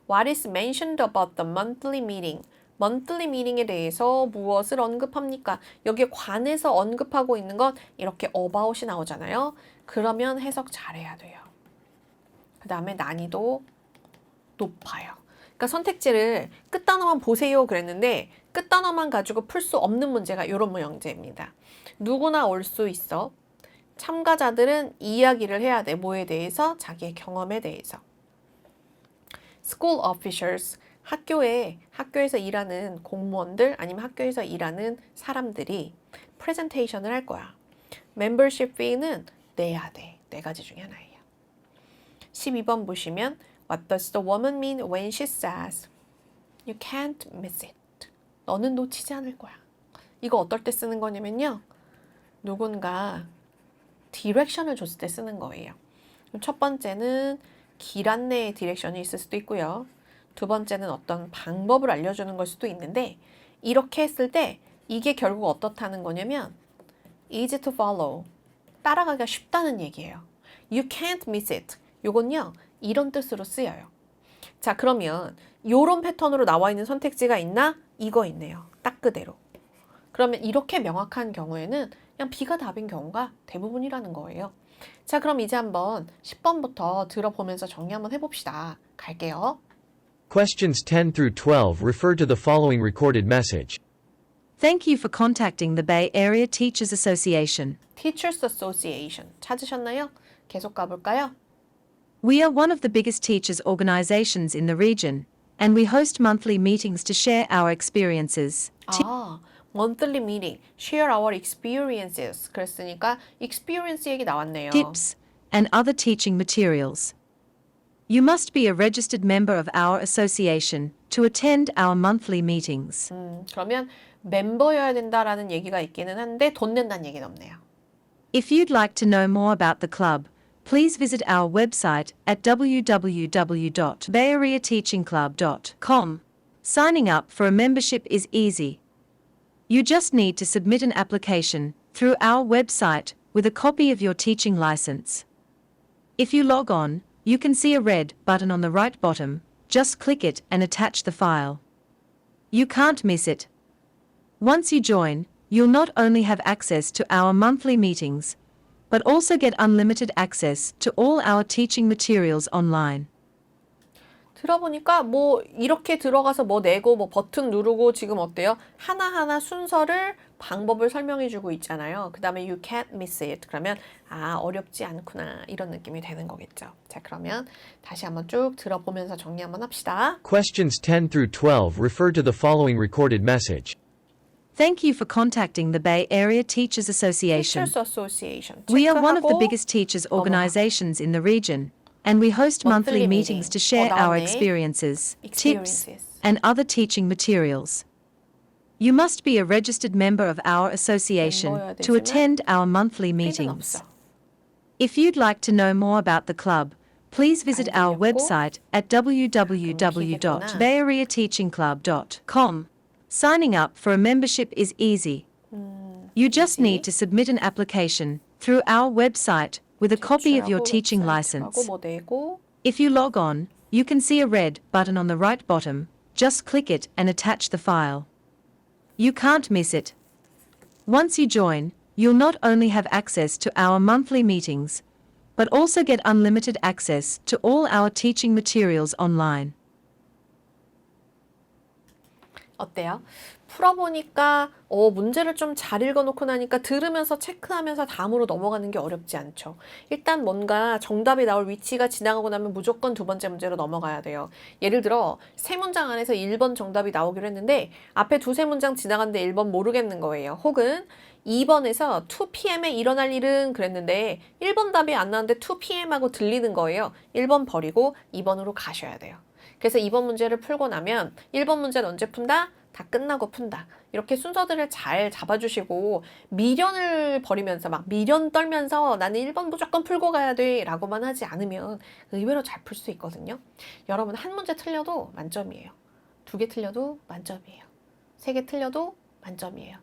What is mentioned about the monthly meeting? monthly meeting에 대해서 무엇을 언급합니까? 여기에 관해서 언급하고 있는 건 이렇게 about이 나오잖아요. 그러면 해석 잘해야 돼요. 그 다음에 난이도 높아요. 그러니까 선택지를 끝단어만 보세요 그랬는데 끝단어만 가지고 풀 수 없는 문제가 이런 모형제입니다. 누구나 올 수 있어. 참가자들은 이야기를 해야 돼. 뭐에 대해서? 자기의 경험에 대해서. School officials, 학교에서 일하는 공무원들 아니면 학교에서 일하는 사람들이 프레젠테이션을 할 거야. Membership fee는 내야 돼. 네 가지 중에 하나예요. 12번 보시면 What does the woman mean when she says You can't miss it? 너는 놓치지 않을 거야. 이거 어떨 때 쓰는 거냐면요. 누군가 디렉션을 줬을 때 쓰는 거예요. 첫 번째는 길 안내의 디렉션이 있을 수도 있고요. 두 번째는 어떤 방법을 알려주는 걸 수도 있는데 이렇게 했을 때 이게 결국 어떻다는 거냐면 easy to follow, 따라가기가 쉽다는 얘기예요. You can't miss it. 요건요. 이런 뜻으로 쓰여요. 자, 그러면 요런 패턴으로 나와 있는 선택지가 있나? 이거 있네요. 딱 그대로. 그러면 이렇게 명확한 경우에는 그냥 B가 답인 경우가 대부분이라는 거예요. 자, 그럼 이제 한번 10번부터 들어보면서 정리 한번 해봅시다. 갈게요. Questions 10 through 12 refer to the following recorded message. Thank you for contacting the Bay Area Teachers Association. Teachers Association 찾으셨나요? 계속 가볼까요? We are one of the biggest teachers organizations in the region, and we host monthly meetings to share our experiences. monthly meeting, share our experiences. 그랬으니까 experience 얘기 나왔네요. Tips and other teaching materials. You must be a registered member of our association to attend our monthly meetings. 그러면 멤버여야 된다라는 얘기가 있기는 한데 돈 낸다는 얘기는 없네요. If you'd like to know more about the club, please visit our website at www.bayareateachingclub.com. Signing up for a membership is easy. You just need to submit an application through our website with a copy of your teaching license. If you log on, you can see a red button on the right bottom. Just click it and attach the file. You can't miss it. Once you join, you'll not only have access to our monthly meetings, but also get unlimited access to all our teaching materials online. 들어보니까 뭐 이렇게 들어가서 뭐 내고 뭐 버튼 누르고 지금 어때요? 하나하나 순서를 방법을 설명해 주고 있잖아요. 그 다음에 you can't miss it. 그러면 아 어렵지 않구나 이런 느낌이 되는 거겠죠. 자 그러면 다시 한번 쭉 들어보면서 정리 한번 합시다. Questions 10 through 12 refer to the following recorded message. Thank you for contacting the Bay Area Teachers Association. Teachers Association. We are one of the 체크하고 biggest teachers organizations in the region, and we host monthly Monthly meetings to meeting. share our 그다음에 experiences, tips, experiences. and other teaching materials. You must be a registered member of our association 멤버여야 to 되지만 attend our monthly 필요는 meetings. 없어. If you'd like to know more about the club, please visit our 알겠고. website at www.bayareateachingclub.com. Signing up for a membership is easy. You just need to submit an application through our website with a copy of your teaching license. 뭐 내고 If you log on, you can see a red button on the right bottom. Just click it and attach the file. You can't miss it. Once you join, you'll not only have access to our monthly meetings, but also get unlimited access to all our teaching materials online. 어때요? 풀어보니까 문제를 좀 잘 읽어놓고 나니까 들으면서 체크하면서 다음으로 넘어가는 게 어렵지 않죠. 일단 뭔가 정답이 나올 위치가 지나가고 나면 무조건 두 번째 문제로 넘어가야 돼요. 예를 들어 세 문장 안에서 1번 정답이 나오기로 했는데 앞에 두세 문장 지나갔는데 1번 모르겠는 거예요. 혹은 2번에서 2pm에 일어날 일은 그랬는데 1번 답이 안 나왔는데 2pm 하고 들리는 거예요. 1번 버리고 2번으로 가셔야 돼요. 그래서 2번 문제를 풀고 나면 1번 문제는 언제 푼다? 다 끝나고 푼다. 이렇게 순서들을 잘 잡아주시고 미련을 버리면서 막 미련 떨면서 나는 1번 무조건 풀고 가야 돼 라고만 하지 않으면 의외로 잘 풀 수 있거든요. 여러분 한 문제 틀려도 만점이에요. 2개 틀려도 만점이에요. 3개 틀려도 만점이에요.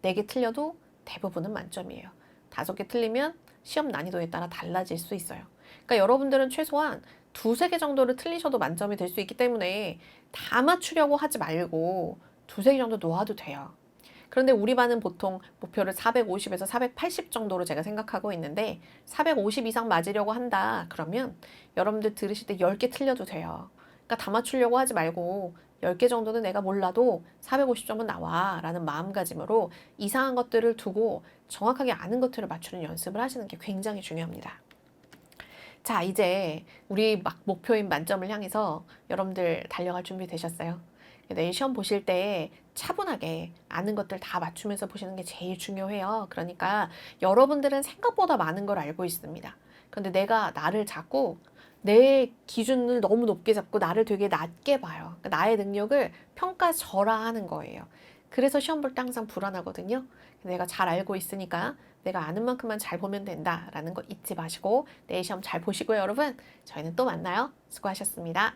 4개 틀려도 대부분은 만점이에요. 5개 틀리면 시험 난이도에 따라 달라질 수 있어요. 그러니까 여러분들은 최소한 2-3개 정도를 틀리셔도 만점이 될 수 있기 때문에 다 맞추려고 하지 말고 2-3개 정도 놓아도 돼요. 그런데 우리 반은 보통 목표를 450에서 480 정도로 제가 생각하고 있는데 450 이상 맞으려고 한다. 그러면 여러분들 들으실 때 10개 틀려도 돼요. 그러니까 다 맞추려고 하지 말고 10개 정도는 내가 몰라도 450점은 나와 라는 마음가짐으로 이상한 것들을 두고 정확하게 아는 것들을 맞추는 연습을 하시는 게 굉장히 중요합니다. 자, 이제 우리 막 목표인 만점을 향해서 여러분들 달려갈 준비 되셨어요? 내일 시험 보실 때 차분하게 아는 것들 다 맞추면서 보시는 게 제일 중요해요. 그러니까 여러분들은 생각보다 많은 걸 알고 있습니다. 그런데 내가 나를 자꾸 내 기준을 너무 높게 잡고 나를 되게 낮게 봐요. 그러니까 나의 능력을 평가절하하는 거예요. 그래서 시험 볼 때 항상 불안하거든요. 내가 잘 알고 있으니까 내가 아는 만큼만 잘 보면 된다라는 거 잊지 마시고 내일 시험 잘 보시고요, 여러분. 저희는 또 만나요. 수고하셨습니다.